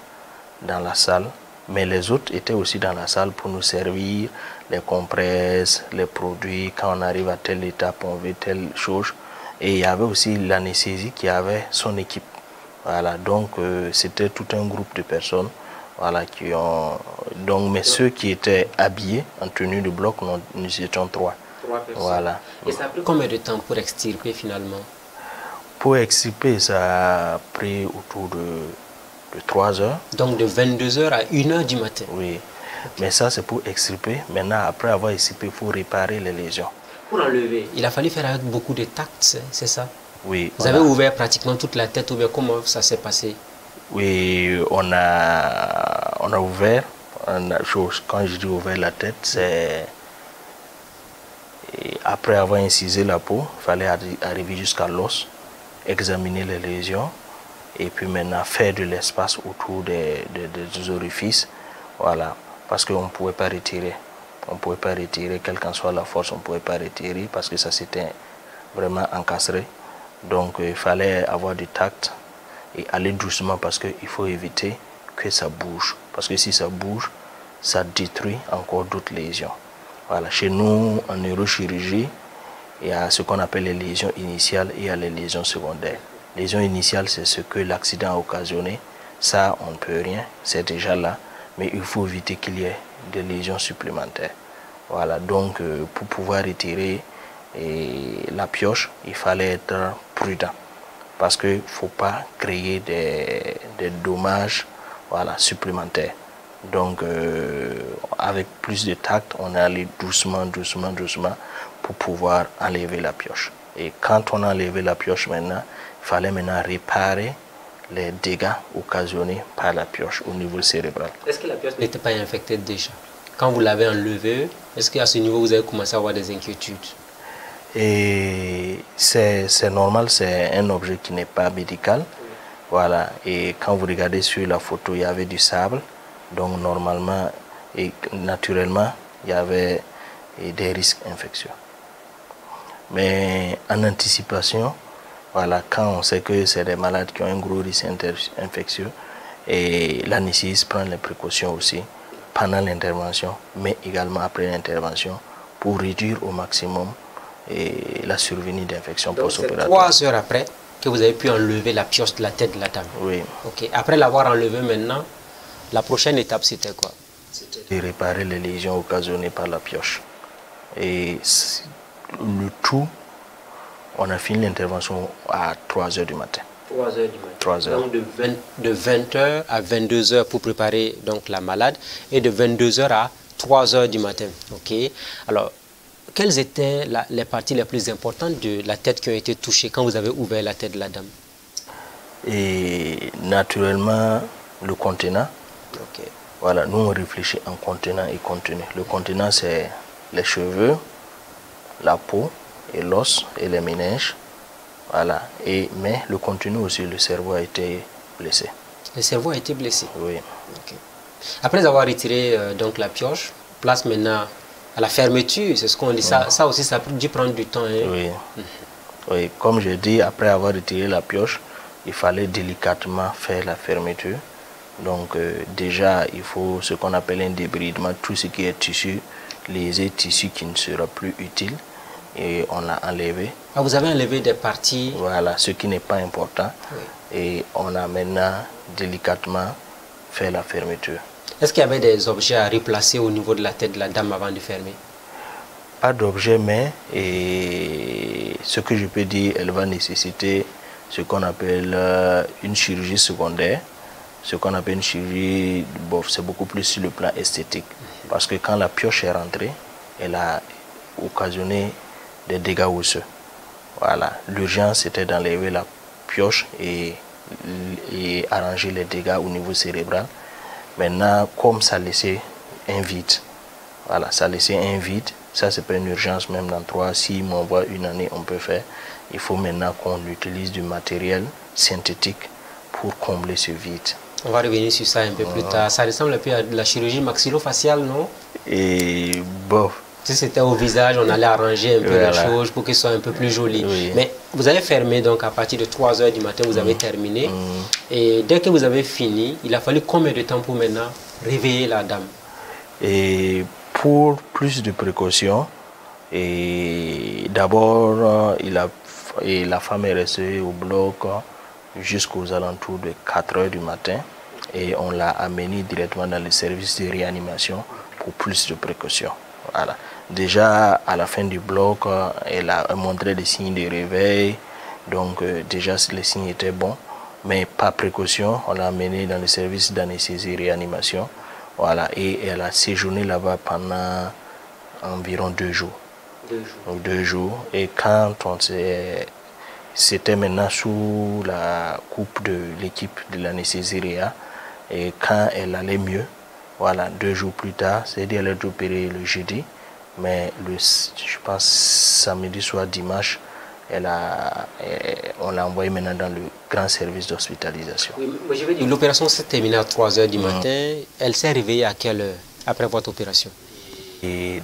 dans la salle, mais les autres étaient aussi dans la salle pour nous servir les compresses, les produits. Quand on arrive à telle étape, on veut telle chose. Et il y avait aussi l'anesthésie qui avait son équipe. Voilà, donc c'était tout un groupe de personnes, voilà, qui ont... Donc, mais ceux qui étaient habillés en tenue de bloc, nous étions 3. 3 personnes. Voilà. Et ça a pris combien de temps pour extirper finalement? Pour extirper, ça a pris autour de 3 heures. Donc de 22 heures à 1 heure du matin? Oui, mais ça c'est pour extirper. Maintenant, après avoir extirpé, il faut réparer les lésions. Pour enlever, il a fallu faire avec beaucoup de tact, c'est ça? Oui. Vous avez ouvert pratiquement toute la tête, ou bien comment ça s'est passé? Oui, on a ouvert. Quand je dis ouvert la tête, c'est... Après avoir incisé la peau, il fallait arriver jusqu'à l'os, examiner les lésions, et puis maintenant faire de l'espace autour des orifices. Voilà, parce qu'on ne pouvait pas retirer. On ne pouvait pas retirer, quelle qu'en soit la force, on ne pouvait pas retirer parce que ça s'était vraiment encastré. Donc il fallait avoir du tact et aller doucement parce qu'il faut éviter que ça bouge. Parce que si ça bouge, ça détruit encore d'autres lésions. Voilà. Chez nous, en neurochirurgie, il y a ce qu'on appelle les lésions initiales et il y a les lésions secondaires. Les lésions initiales, c'est ce que l'accident a occasionné. Ça, on ne peut rien, c'est déjà là. Mais il faut éviter qu'il y ait des lésions supplémentaires. Voilà, donc pour pouvoir retirer la pioche, il fallait être prudent. Parce qu'il ne faut pas créer des dommages, voilà, supplémentaires. Donc avec plus de tact, on est allé doucement pour pouvoir enlever la pioche. Et quand on a enlevé la pioche maintenant, il fallait maintenant réparer les dégâts occasionnés par la pioche au niveau cérébral. Est-ce que la pioche n'était pas infectée déjà? Quand vous l'avez enlevée, est-ce qu'à ce niveau vous avez commencé à avoir des inquiétudes? Et c'est normal, c'est un objet qui n'est pas médical. Voilà. Et quand vous regardez sur la photo, il y avait du sable. Donc normalement et naturellement, il y avait des risques infectieux. Mais en anticipation, voilà, quand on sait que c'est des malades qui ont un gros risque infectieux, et l'anesthésiste prend les précautions aussi pendant l'intervention, mais également après l'intervention, pour réduire au maximum la survenue d'infections post-opératoires. 3 heures après que vous avez pu enlever la pioche de la tête de la dame? Oui. Ok. Après l'avoir enlevé maintenant, la prochaine étape c'était quoi? C'était de réparer les lésions occasionnées par la pioche. Et le tout, on a fini l'intervention à 3 heures du matin. 3 heures du matin. 3 heures. Donc de 20 heures à 22 heures pour préparer donc la malade et de 22 heures à 3 heures du matin. Ok. Alors, quelles étaient les parties les plus importantes de la tête qui ont été touchées quand vous avez ouvert la tête de la dame? Et naturellement, le contenant. Ok. Voilà, nous on réfléchit en contenant et contenu. Le contenant, c'est les cheveux, la peau et l'os et les méninges. Voilà. Mais le contenu aussi, le cerveau a été blessé. Le cerveau a été blessé? Oui. Okay. Après avoir retiré donc la pioche, place maintenant à la fermeture, c'est ce qu'on dit. Ça aussi, ça a dû prendre du temps. Hein? Oui. Oui, comme je dis, après avoir retiré la pioche, il fallait délicatement faire la fermeture. Donc déjà, il faut ce qu'on appelle un débridement, tout ce qui est tissu, les tissus qui ne sera plus utile, et on l'a enlevé. Ah, vous avez enlevé des parties? Voilà, ce qui n'est pas important. Oui. Et on a maintenant délicatement fait la fermeture. Est-ce qu'il y avait des objets à replacer au niveau de la tête de la dame avant de fermer? Pas d'objet, mais ce que je peux dire, elle va nécessiter ce qu'on appelle une chirurgie secondaire. Ce qu'on appelle une chirurgie, bon, c'est beaucoup plus sur le plan esthétique. Parce que quand la pioche est rentrée, elle a occasionné des dégâts osseux. Voilà, l'urgence était d'enlever la pioche et arranger les dégâts au niveau cérébral. Maintenant, comme ça laissait un vide, voilà, ça laissait un vide, ça c'est pas une urgence, même dans 3-6 mois, voire une année, on peut faire. Il faut maintenant qu'on utilise du matériel synthétique pour combler ce vide. On va revenir sur ça un peu plus tard. Ça ressemble un peu à de la chirurgie maxillofaciale, non? Et bon. Si c'était au visage, on allait arranger un peu les choses pour qu'elles soient un peu plus jolies. Oui. Mais vous avez fermé, donc à partir de 3 h du matin, vous avez terminé. Et dès que vous avez fini, il a fallu combien de temps pour maintenant réveiller la dame? Et pour plus de précautions, d'abord, la femme est restée au bloc jusqu'aux alentours de 4 h du matin. Et on l'a amenée directement dans le service de réanimation pour plus de précautions. Voilà. Déjà à la fin du bloc, elle a montré des signes de réveil, donc déjà les signes étaient bons, mais par précaution, on l'a amenée dans le service d'anesthésie et réanimation. Voilà, et elle a séjourné là-bas pendant environ 2 jours. 2 jours. Donc 2 jours. Et quand c'était maintenant sous la coupe de l'équipe de l'anesthésie réa, et quand elle allait mieux, voilà, 2 jours plus tard, c'est-à-dire elle a été opérée le jeudi, mais je pense samedi soir, dimanche, on l'a envoyée maintenant dans le grand service d'hospitalisation. Oui, l'opération s'est terminée à 3 h du matin. Elle s'est réveillée à quelle heure après votre opération? Et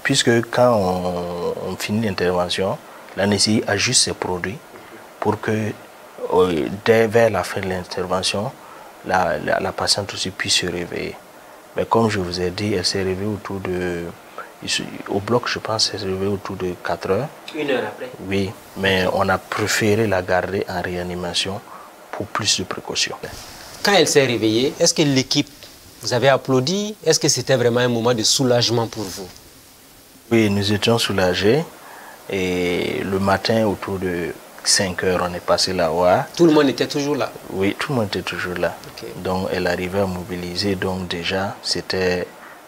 puisque quand on finit l'intervention, l'anesthésie ajuste ses produits pour que vers la fin de l'intervention, la patiente aussi puisse se réveiller. Mais comme je vous ai dit, elle s'est réveillée autour de... Au bloc, je pense, elle s'est réveillée autour de 4 h. 1 heure après? Oui, mais on a préféré la garder en réanimation pour plus de précautions. Quand elle s'est réveillée, est-ce que l'équipe, vous avez applaudi? Est-ce que c'était vraiment un moment de soulagement pour vous? Oui, nous étions soulagés. Et le matin, autour de 5 h, on est passé là-bas. Tout le monde était toujours là? Oui, tout le monde était toujours là. Okay. Donc, elle arrivait à mobiliser. Donc, déjà, c'était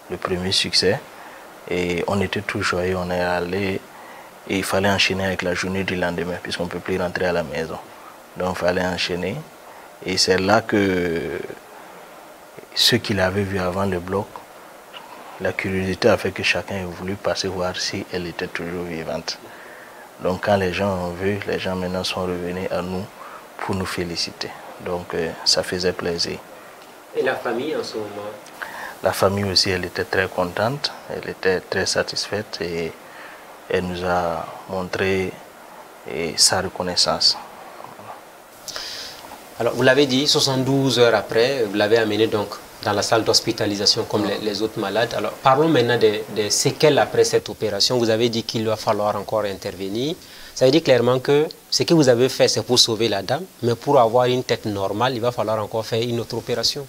le premier succès. Et on était tout joyeux. On est allé. Et il fallait enchaîner avec la journée du lendemain, puisqu'on ne peut plus rentrer à la maison. Donc, il fallait enchaîner. Et c'est là que ceux qui l'avaient vu avant le bloc, la curiosité a fait que chacun ait voulu passer voir si elle était toujours vivante. Donc quand les gens ont vu, les gens maintenant sont revenus à nous pour nous féliciter. Donc ça faisait plaisir. Et la famille en ce moment? La famille aussi, elle était très contente, elle était très satisfaite et elle nous a montré sa reconnaissance. Alors vous l'avez dit, 72 heures après, vous l'avez amené donc dans la salle d'hospitalisation comme les autres malades. Alors parlons maintenant des séquelles après cette opération. Vous avez dit qu'il va falloir encore intervenir. Ça veut dire clairement que ce que vous avez fait, c'est pour sauver la dame, mais pour avoir une tête normale, il va falloir encore faire une autre opération.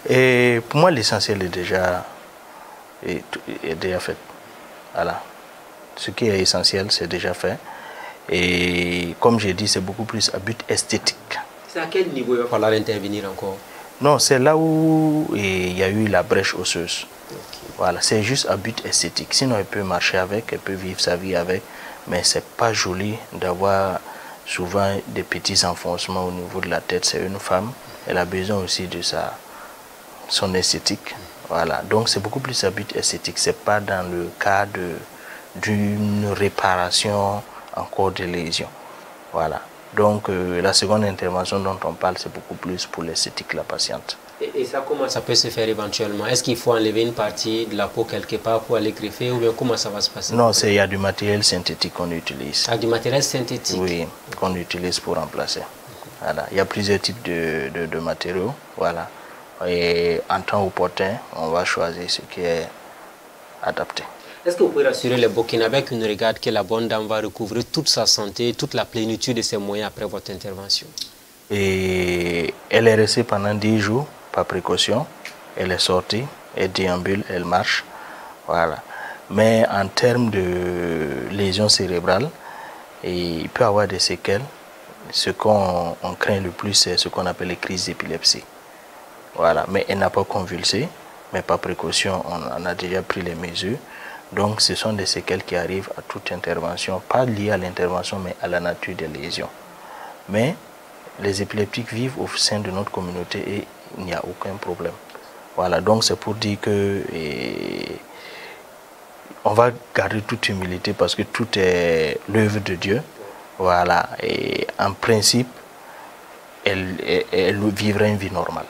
Et pour moi, l'essentiel est déjà fait. Voilà. Ce qui est essentiel, c'est déjà fait. Et comme j'ai dit, c'est beaucoup plus à but esthétique. C'est à quel niveau il va falloir intervenir encore? Non, c'est là où il y a eu la brèche osseuse. Okay. Voilà, c'est juste à but esthétique. Sinon, elle peut marcher avec, elle peut vivre sa vie avec, mais c'est pas joli d'avoir souvent des petits enfoncements au niveau de la tête. C'est une femme, elle a besoin aussi de son esthétique. Voilà, donc c'est beaucoup plus à but esthétique. C'est pas dans le cadre d'une réparation encore de lésions. Voilà. Donc la seconde intervention dont on parle, c'est beaucoup plus pour l'esthétique de la patiente. Et ça, comment ça peut se faire éventuellement? Est-ce qu'il faut enlever une partie de la peau quelque part pour aller greffer ou bien comment ça va se passer? Non, il y a du matériel synthétique qu'on utilise. Ah, du matériel synthétique? Oui, qu'on utilise pour remplacer. Voilà. Il y a plusieurs types de matériaux. Voilà. Et en temps opportun, on va choisir ce qui est adapté. Est-ce que vous pouvez rassurer les Burkinabés qui nous regardent que la bonne dame va recouvrir toute sa santé, toute la plénitude de ses moyens après votre intervention? Et elle est restée pendant 10 jours par précaution. Elle est sortie, elle déambule, elle marche. Voilà. Mais en termes de lésions cérébrales, il peut y avoir des séquelles. Ce qu'on craint le plus, c'est ce qu'on appelle les crises d'épilepsie. Voilà. Mais elle n'a pas convulsé, mais par précaution, on a déjà pris les mesures. Donc ce sont des séquelles qui arrivent à toute intervention, pas liées à l'intervention, mais à la nature des lésions. Mais les épileptiques vivent au sein de notre communauté et il n'y a aucun problème. Voilà, donc c'est pour dire que on va garder toute humilité parce que tout est l'œuvre de Dieu. Voilà, et en principe, elle vivrait une vie normale.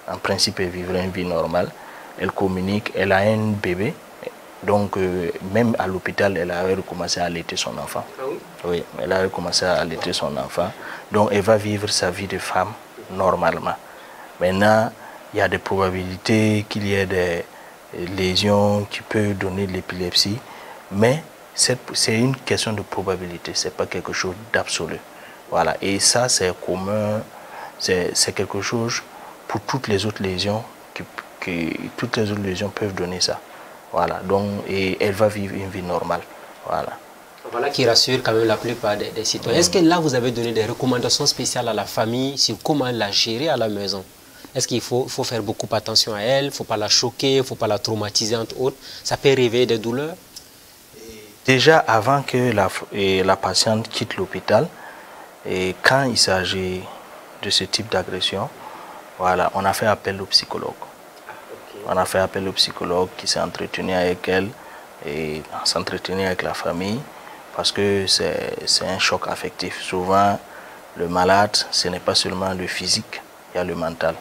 En principe, elle vivrait une vie normale. Elle communique, elle a un bébé. Donc, même à l'hôpital, elle a recommencé à allaiter son enfant. Ah oui? Oui, elle a recommencé à allaiter son enfant. Donc, elle va vivre sa vie de femme normalement. Maintenant, il y a des probabilités qu'il y ait des lésions qui peuvent donner de l'épilepsie. Mais c'est une question de probabilité, ce n'est pas quelque chose d'absolu. Voilà. Et ça, c'est commun, c'est quelque chose pour toutes les autres lésions, toutes les autres lésions peuvent donner ça. Voilà, donc, et elle va vivre une vie normale. Voilà. Voilà qui rassure quand même la plupart des citoyens. Est-ce que là, vous avez donné des recommandations spéciales à la famille sur comment la gérer à la maison? Est-ce qu'il faut faire beaucoup attention à elle? Il ne faut pas la choquer, il ne faut pas la traumatiser, entre autres. Ça peut réveiller des douleurs? Déjà, avant que la patiente quitte l'hôpital, et quand il s'agit de ce type d'agression, voilà, on a fait appel au psychologue. On a fait appel au psychologue qui s'est entretenu avec elle et s'entretenir avec la famille parce que c'est un choc affectif. Souvent, le malade, ce n'est pas seulement le physique, il y a le mental.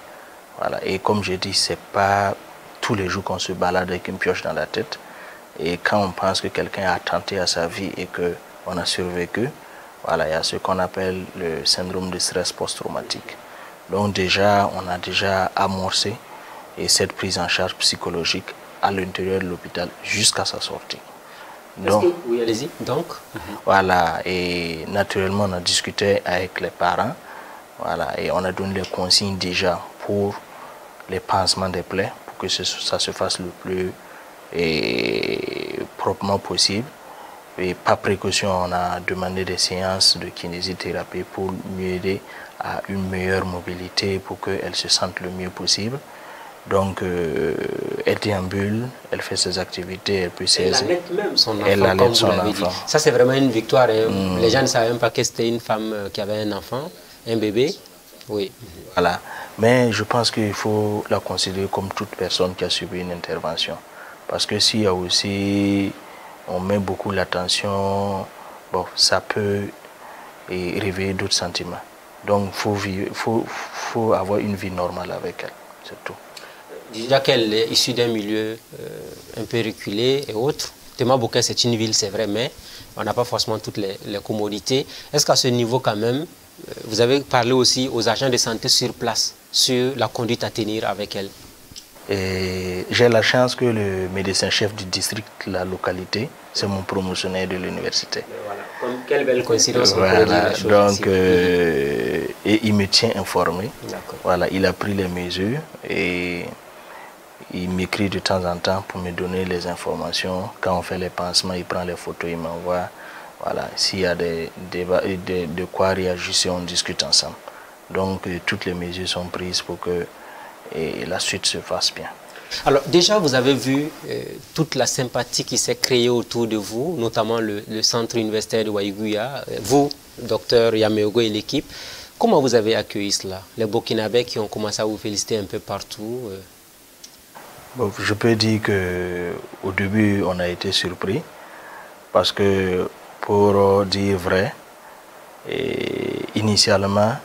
Voilà. Et comme je dis, ce n'est pas tous les jours qu'on se balade avec une pioche dans la tête. Et quand on pense que quelqu'un a attenté à sa vie et qu'on a survécu, voilà, il y a ce qu'on appelle le syndrome de stress post-traumatique. Donc déjà, on a déjà amorcé et cette prise en charge psychologique à l'intérieur de l'hôpital jusqu'à sa sortie. Donc, oui, allez-y. Donc, voilà, et naturellement, on a discuté avec les parents, voilà, et on a donné les consignes déjà pour les pansements des plaies, pour que ça se fasse le plus proprement possible. Et par précaution, on a demandé des séances de kinésithérapie pour mieux aider à une meilleure mobilité, pour qu'elle se sente le mieux possible. Donc, elle déambule, elle fait ses activités, elle peut elle allait même son enfant, elle comme son vous l'avez dit. Ça, c'est vraiment une victoire. Les gens ne savaient même pas que c'était une femme qui avait un enfant, un bébé. Oui. Voilà. Mais je pense qu'il faut la considérer comme toute personne qui a subi une intervention. Parce que s'il y a aussi, on met beaucoup l'attention, bon, ça peut réveiller d'autres sentiments. Donc, il faut avoir une vie normale avec elle, c'est tout. Déjà qu'elle est issue d'un milieu un peu reculé et autres, Tema-Bokin, c'est une ville, c'est vrai, mais on n'a pas forcément toutes les commodités. Est-ce qu'à ce niveau, quand même, vous avez parlé aussi aux agents de santé sur place, sur la conduite à tenir avec elle? J'ai la chance que le médecin-chef du district de la localité, c'est mon promotionnaire de l'université. Voilà. Comme quelle belle coïncidence. Voilà. Donc, et il me tient informé. Voilà, il a pris les mesures et il m'écrit de temps en temps pour me donner les informations. Quand on fait les pansements, il prend les photos, il m'envoie. Voilà, s'il y a de quoi réajuster, on discute ensemble. Donc, toutes les mesures sont prises pour que la suite se fasse bien. Alors, déjà, vous avez vu toute la sympathie qui s'est créée autour de vous, notamment le centre universitaire de Waïgouya, vous, docteur Yameogo et l'équipe. Comment vous avez accueilli cela? Les Burkinabés qui ont commencé à vous féliciter un peu partout. Bon, je peux dire qu'au début, on a été surpris parce que, pour dire vrai, initialement,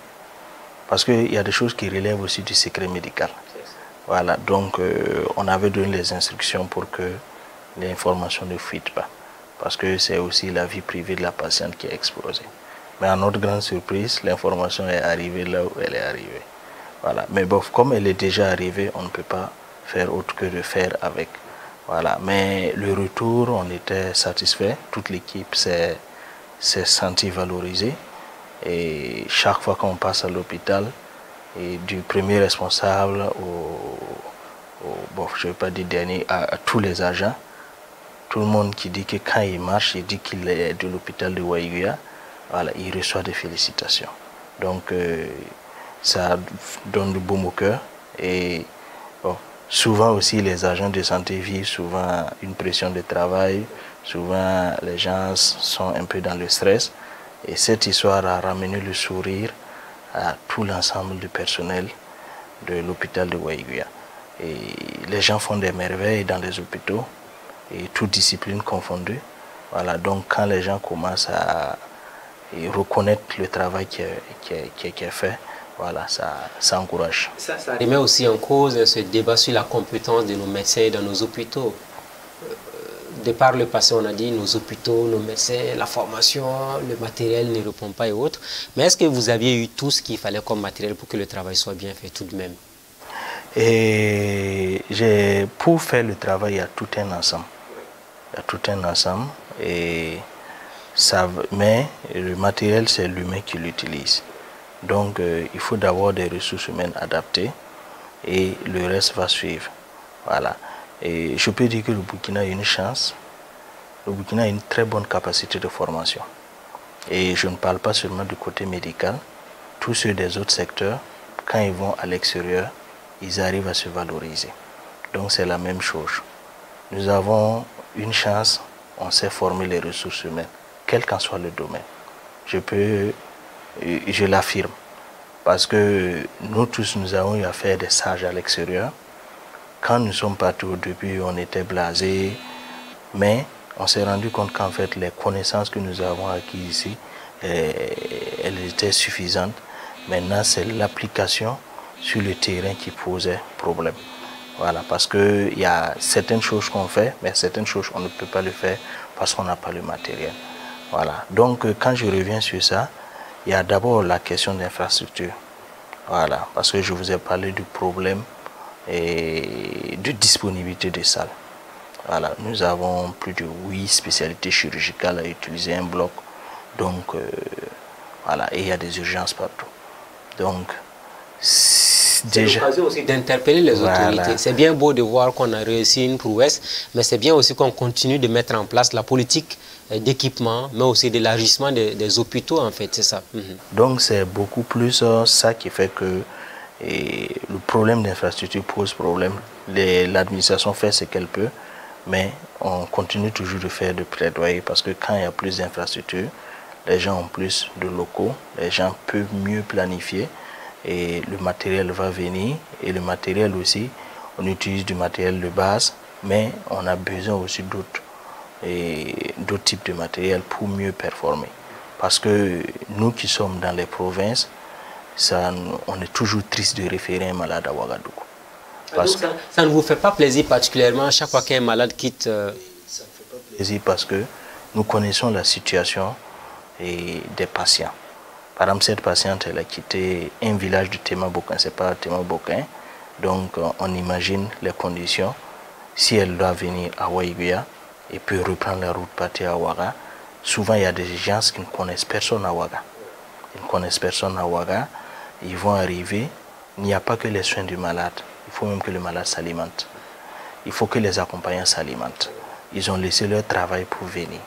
parce qu'il y a des choses qui relèvent aussi du secret médical. Voilà, donc on avait donné les instructions pour que l'information ne fuite pas, parce que c'est aussi la vie privée de la patiente qui est exposée. Mais à notre grande surprise, l'information est arrivée là où elle est arrivée. Voilà, mais bon, comme elle est déjà arrivée, on ne peut pas faire autre que de faire avec. Voilà, mais le retour, on était satisfait. Toute l'équipe s'est sentie valorisée. Et chaque fois qu'on passe à l'hôpital, et du premier responsable bon, je ne vais pas dire dernier, à tous les agents, tout le monde qui dit que quand il marche, il dit qu'il est de l'hôpital de Waiguya, voilà, il reçoit des félicitations. Donc ça donne du baume au cœur. Et bon, souvent aussi les agents de santé vivent souvent une pression de travail, souvent les gens sont un peu dans le stress. Et cette histoire a ramené le sourire à tout l'ensemble du personnel de l'hôpital de Waiguya. Et les gens font des merveilles dans les hôpitaux, et toutes disciplines confondues. Voilà, donc quand les gens commencent à reconnaître le travail qui est fait, voilà, ça encourage. Ça remet aussi en cause ce débat sur la compétence de nos médecins dans nos hôpitaux. De par le passé, on a dit nos hôpitaux, nos médecins, la formation, le matériel ne répond pas et autres. Mais est-ce que vous aviez eu tout ce qu'il fallait comme matériel pour que le travail soit bien fait tout de même? Et pour faire le travail, il y a tout un ensemble. Il y a tout un ensemble. Mais le matériel, c'est l'humain qui l'utilise. Donc, il faut d'abord des ressources humaines adaptées et le reste va suivre. Voilà. Et je peux dire que le Burkina a une chance. Le Burkina a une très bonne capacité de formation. Et je ne parle pas seulement du côté médical. Tous ceux des autres secteurs, quand ils vont à l'extérieur, ils arrivent à se valoriser. Donc c'est la même chose. Nous avons une chance, on sait former les ressources humaines, quel qu'en soit le domaine. Je l'affirme. Parce que nous tous, nous avons eu à faire des stages à l'extérieur. Quand nous sommes partis au début, on était blasés, mais on s'est rendu compte qu'en fait, les connaissances que nous avons acquises ici, elles étaient suffisantes. Maintenant, c'est l'application sur le terrain qui posait problème. Voilà, parce qu'il y a certaines choses qu'on fait, mais certaines choses, on ne peut pas le faire parce qu'on n'a pas le matériel. Voilà. Donc, quand je reviens sur ça, il y a d'abord la question d'infrastructure. Voilà, parce que je vous ai parlé du problème et de disponibilité des salles. Voilà, nous avons plus de 8 spécialités chirurgicales à utiliser un bloc. Donc, voilà, et il y a des urgences partout. Donc, c'est l'occasion aussi d'interpeller les autorités. C'est bien beau de voir qu'on a réussi une prouesse, mais c'est bien aussi qu'on continue de mettre en place la politique d'équipement, mais aussi d'élargissement des hôpitaux, en fait, c'est ça. Donc, c'est beaucoup plus ça qui fait que le problème d'infrastructure pose problème. L'administration fait ce qu'elle peut, mais on continue toujours de faire de plaidoyer parce que quand il y a plus d'infrastructures, les gens ont plus de locaux, les gens peuvent mieux planifier et le matériel va venir. Et le matériel aussi, on utilise du matériel de base, mais on a besoin aussi d'autres types de matériel pour mieux performer. Parce que nous qui sommes dans les provinces, on est toujours triste de référer un malade à Ouagadougou. Ça ne vous fait pas plaisir particulièrement chaque fois qu'un malade quitte Ça ne fait pas plaisir parce que nous connaissons la situation des patients. Par exemple, cette patiente, elle a quitté un village du Tema-Bokin, c'est pas Tema-Bokin. Donc, on imagine les conditions. Si elle doit venir à Waiguya et peut reprendre la route partir à Ouaga, souvent il y a des gens qui ne connaissent personne à Ouaga. Ils ne connaissent personne à Ouaga. Ils vont arriver. Il n'y a pas que les soins du malade. Il faut même que le malade s'alimente. Il faut que les accompagnants s'alimentent. Ils ont laissé leur travail pour venir.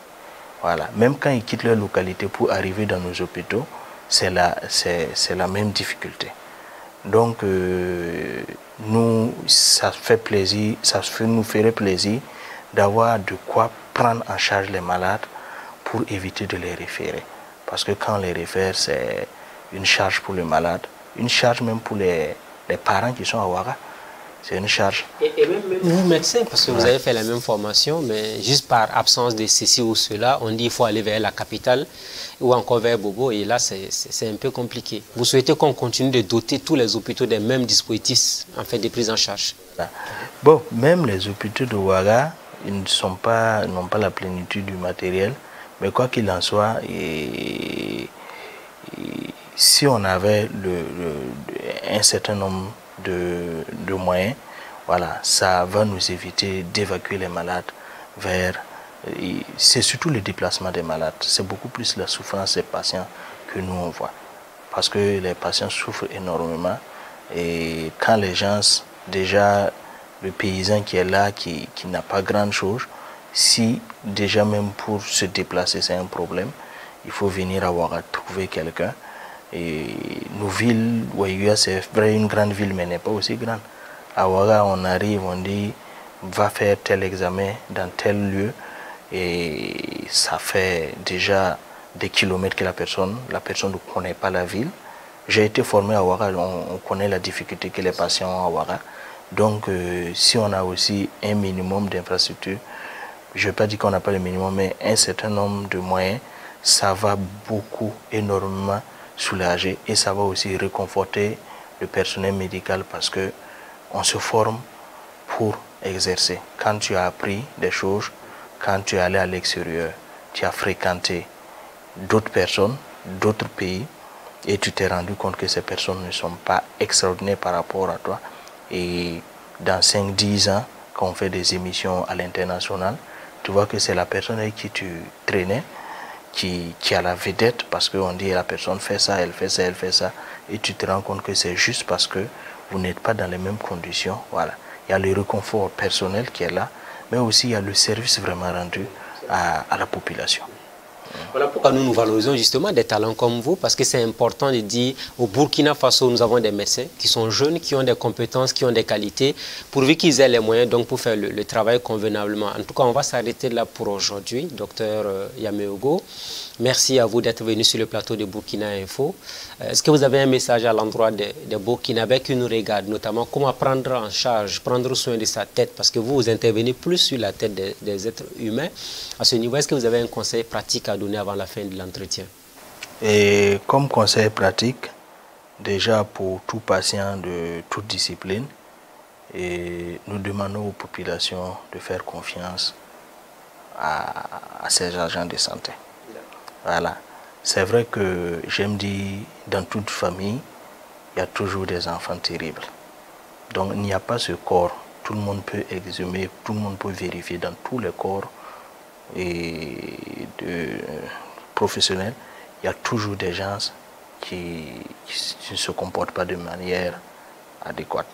Voilà. Même quand ils quittent leur localité pour arriver dans nos hôpitaux, c'est la même difficulté. Donc, nous, nous ferait plaisir d'avoir de quoi prendre en charge les malades pour éviter de les référer. Parce que quand on les réfère, c'est une charge pour le malade, une charge même pour les parents qui sont à Ouaga. C'est une charge. Et même vous, médecin, parce que vous avez fait la même formation, mais juste par absence de ceci ou cela, on dit qu'il faut aller vers la capitale ou encore vers Bobo, et là, c'est un peu compliqué. Vous souhaitez qu'on continue de doter tous les hôpitaux des mêmes dispositifs en fait, de prise en charge? Bon, même les hôpitaux de Ouaga, ils n'ont pas la plénitude du matériel, mais quoi qu'il en soit, si on avait un certain nombre de moyens, voilà, ça va nous éviter d'évacuer les malades vers... C'est surtout le déplacement des malades. C'est beaucoup plus la souffrance des patients que nous on voit. Parce que les patients souffrent énormément. Et quand les gens, déjà, le paysan qui est là, qui n'a pas grand chose, si déjà même pour se déplacer c'est un problème, il faut venir à Ouaga trouver quelqu'un. Et nos villes, Ouaga c'est vrai une grande ville mais n'est pas aussi grande. À Ouaga on arrive, on dit va faire tel examen dans tel lieu et ça fait déjà des kilomètres que la personne ne connaît pas la ville. J'ai été formé à Ouaga, on connaît la difficulté que les patients ont à Ouaga. Donc si on a aussi un minimum d'infrastructures, je ne vais pas dire qu'on n'a pas le minimum, mais un certain nombre de moyens, ça va beaucoup, énormément soulager et ça va aussi réconforter le personnel médical parce que on se forme pour exercer. Quand tu as appris des choses, quand tu es allé à l'extérieur, tu as fréquenté d'autres personnes, d'autres pays et tu t'es rendu compte que ces personnes ne sont pas extraordinaires par rapport à toi. Et dans 5-10 ans, quand on fait des émissions à l'international, tu vois que c'est la personne avec qui tu traînais qui a la vedette parce qu'on dit la personne fait ça, elle fait ça, elle fait ça. Et tu te rends compte que c'est juste parce que vous n'êtes pas dans les mêmes conditions. Voilà. Il y a le réconfort personnel qui est là, mais aussi il y a le service vraiment rendu à la population. Voilà pourquoi nous valorisons justement des talents comme vous, parce que c'est important de dire au Burkina Faso, nous avons des médecins qui sont jeunes, qui ont des compétences, qui ont des qualités, pourvu qu'ils aient les moyens donc, pour faire le travail convenablement. En tout cas, on va s'arrêter là pour aujourd'hui, docteur Yameogo. Merci à vous d'être venu sur le plateau de Burkina Info. Est-ce que vous avez un message à l'endroit des Burkinabés qui nous regardent, notamment comment prendre en charge, prendre soin de sa tête, parce que vous intervenez plus sur la tête des êtres humains. À ce niveau, est-ce que vous avez un conseil pratique à donner avant la fin de l'entretien? Et comme conseil pratique, déjà pour tout patient de toute discipline, et nous demandons aux populations de faire confiance à ces agents de santé. Voilà. C'est vrai que j'aime dire, dans toute famille, il y a toujours des enfants terribles. Donc il n'y a pas ce corps. Tout le monde peut exhumer, tout le monde peut vérifier dans tous les corps professionnels. Il y a toujours des gens qui ne se comportent pas de manière adéquate.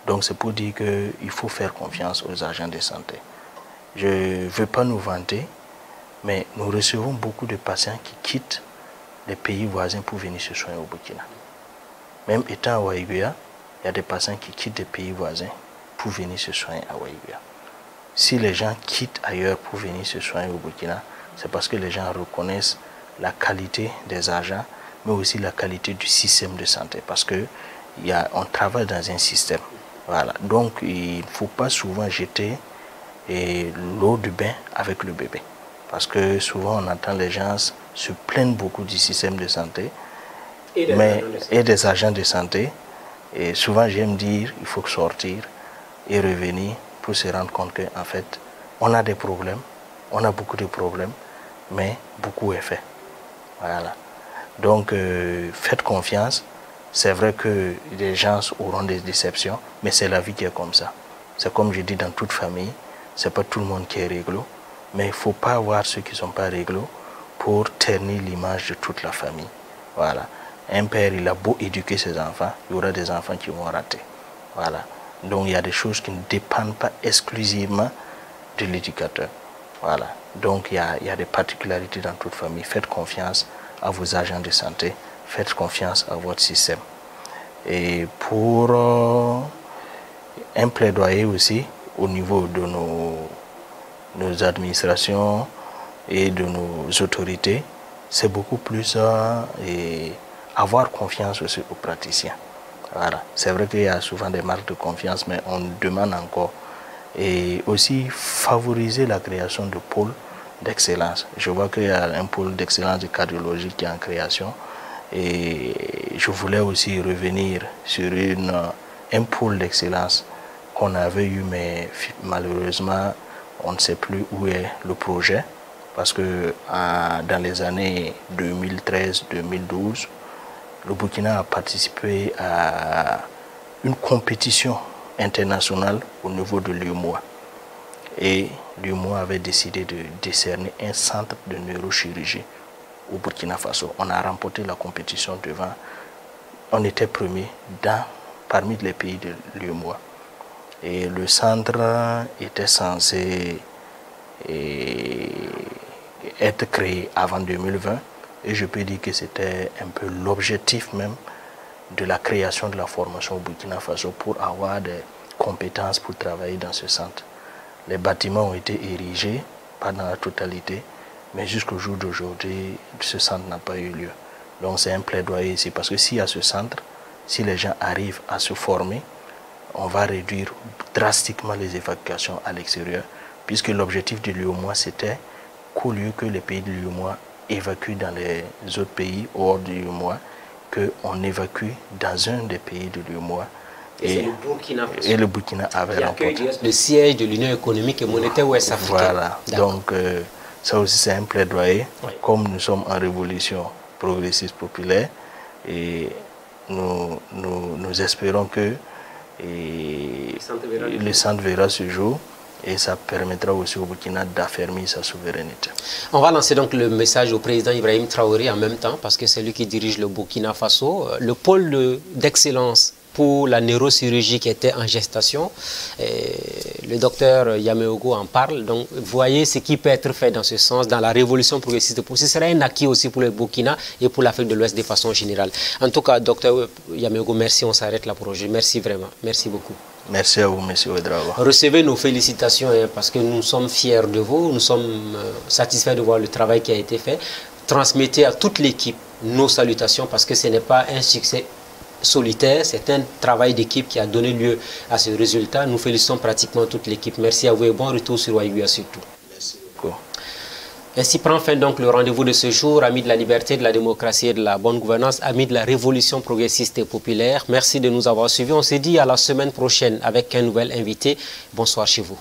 Donc c'est pour dire qu'il faut faire confiance aux agents de santé. Je ne veux pas nous vanter, mais nous recevons beaucoup de patients qui quittent les pays voisins pour venir se soigner au Burkina. Même étant à Ouaïguia, il y a des patients qui quittent des pays voisins pour venir se soigner à Ouaïguia. Si les gens quittent ailleurs pour venir se soigner au Burkina, c'est parce que les gens reconnaissent la qualité des agents, mais aussi la qualité du système de santé. Parce qu'on travaille dans un système. Voilà. Donc il ne faut pas souvent jeter l'eau du bain avec le bébé. Parce que souvent on entend les gens se plaignent beaucoup du système de santé et des agents de santé. Et souvent j'aime dire il faut sortir et revenir pour se rendre compte qu'en fait on a des problèmes, on a beaucoup de problèmes, mais beaucoup est fait. Voilà. Donc faites confiance. C'est vrai que les gens auront des déceptions, mais c'est la vie qui est comme ça. C'est comme je dis dans toute famille, c'est pas tout le monde qui est réglo. Mais il ne faut pas voir ceux qui ne sont pas réglo pour ternir l'image de toute la famille. Voilà. Un père, il a beau éduquer ses enfants, il y aura des enfants qui vont rater. Voilà. Donc il y a des choses qui ne dépendent pas exclusivement de l'éducateur. Voilà. Donc il y a des particularités dans toute famille. Faites confiance à vos agents de santé, faites confiance à votre système. Et pour un plaidoyer aussi au niveau de nos administrations et de nos autorités, c'est beaucoup plus avoir confiance aussi aux praticiens. Voilà. C'est vrai qu'il y a souvent des marques de confiance, mais on demande encore. Et aussi favoriser la création de pôles d'excellence. Je vois qu'il y a un pôle d'excellence de cardiologie qui est en création. Et je voulais aussi revenir sur un pôle d'excellence qu'on avait eu, mais malheureusement, on ne sait plus où est le projet. Parce que dans les années 2013-2012, le Burkina a participé à une compétition internationale au niveau de l'UEMOA. Et l'UEMOA avait décidé de décerner un centre de neurochirurgie au Burkina Faso. On a remporté la compétition devant, on était premier parmi les pays de l'UEMOA. Et le centre était censé être créé avant 2020. Et je peux dire que c'était un peu l'objectif même de la création de la formation au Burkina Faso pour avoir des compétences pour travailler dans ce centre. Les bâtiments ont été érigés, pas dans la totalité, mais jusqu'au jour d'aujourd'hui, ce centre n'a pas eu lieu. Donc c'est un plaidoyer ici, parce que s'il y a ce centre, si les gens arrivent à se former, on va réduire drastiquement les évacuations à l'extérieur, puisque l'objectif de l'UEMOA, c'était qu'au lieu que les pays de l'UEMOA évacuent dans les autres pays hors de l'UEMOA, qu'on évacue dans un des pays de l'UEMOA. Et le Burkina avait remporté. Le siège de l'Union économique et monétaire ouest-africaine. Voilà, donc ça aussi c'est un plaidoyer. Oui. Comme nous sommes en révolution progressiste populaire, et nous espérons que le centre verra ce jour. Et ça permettra aussi au Burkina d'affermir sa souveraineté. On va lancer donc le message au président Ibrahim Traoré en même temps, parce que c'est lui qui dirige le Burkina Faso. Le pôle d'excellence pour la neurochirurgie qui était en gestation, le docteur Yameogo en parle. Donc, vous voyez ce qui peut être fait dans ce sens, dans la révolution progressiste. Ce sera un acquis aussi pour le Burkina et pour l'Afrique de l'Ouest de façon générale. En tout cas, docteur Yameogo, merci. On s'arrête là pour aujourd'hui. Merci vraiment. Merci beaucoup. Merci à vous, M. Ouedraogo. Recevez nos félicitations parce que nous sommes fiers de vous, nous sommes satisfaits de voir le travail qui a été fait. Transmettez à toute l'équipe nos salutations parce que ce n'est pas un succès solitaire, c'est un travail d'équipe qui a donné lieu à ce résultat. Nous félicitons pratiquement toute l'équipe. Merci à vous et bon retour sur Waïguia surtout. Merci beaucoup. Ainsi prend fin donc le rendez-vous de ce jour, amis de la liberté, de la démocratie et de la bonne gouvernance, amis de la révolution progressiste et populaire. Merci de nous avoir suivis. On se dit à la semaine prochaine avec un nouvel invité. Bonsoir chez vous.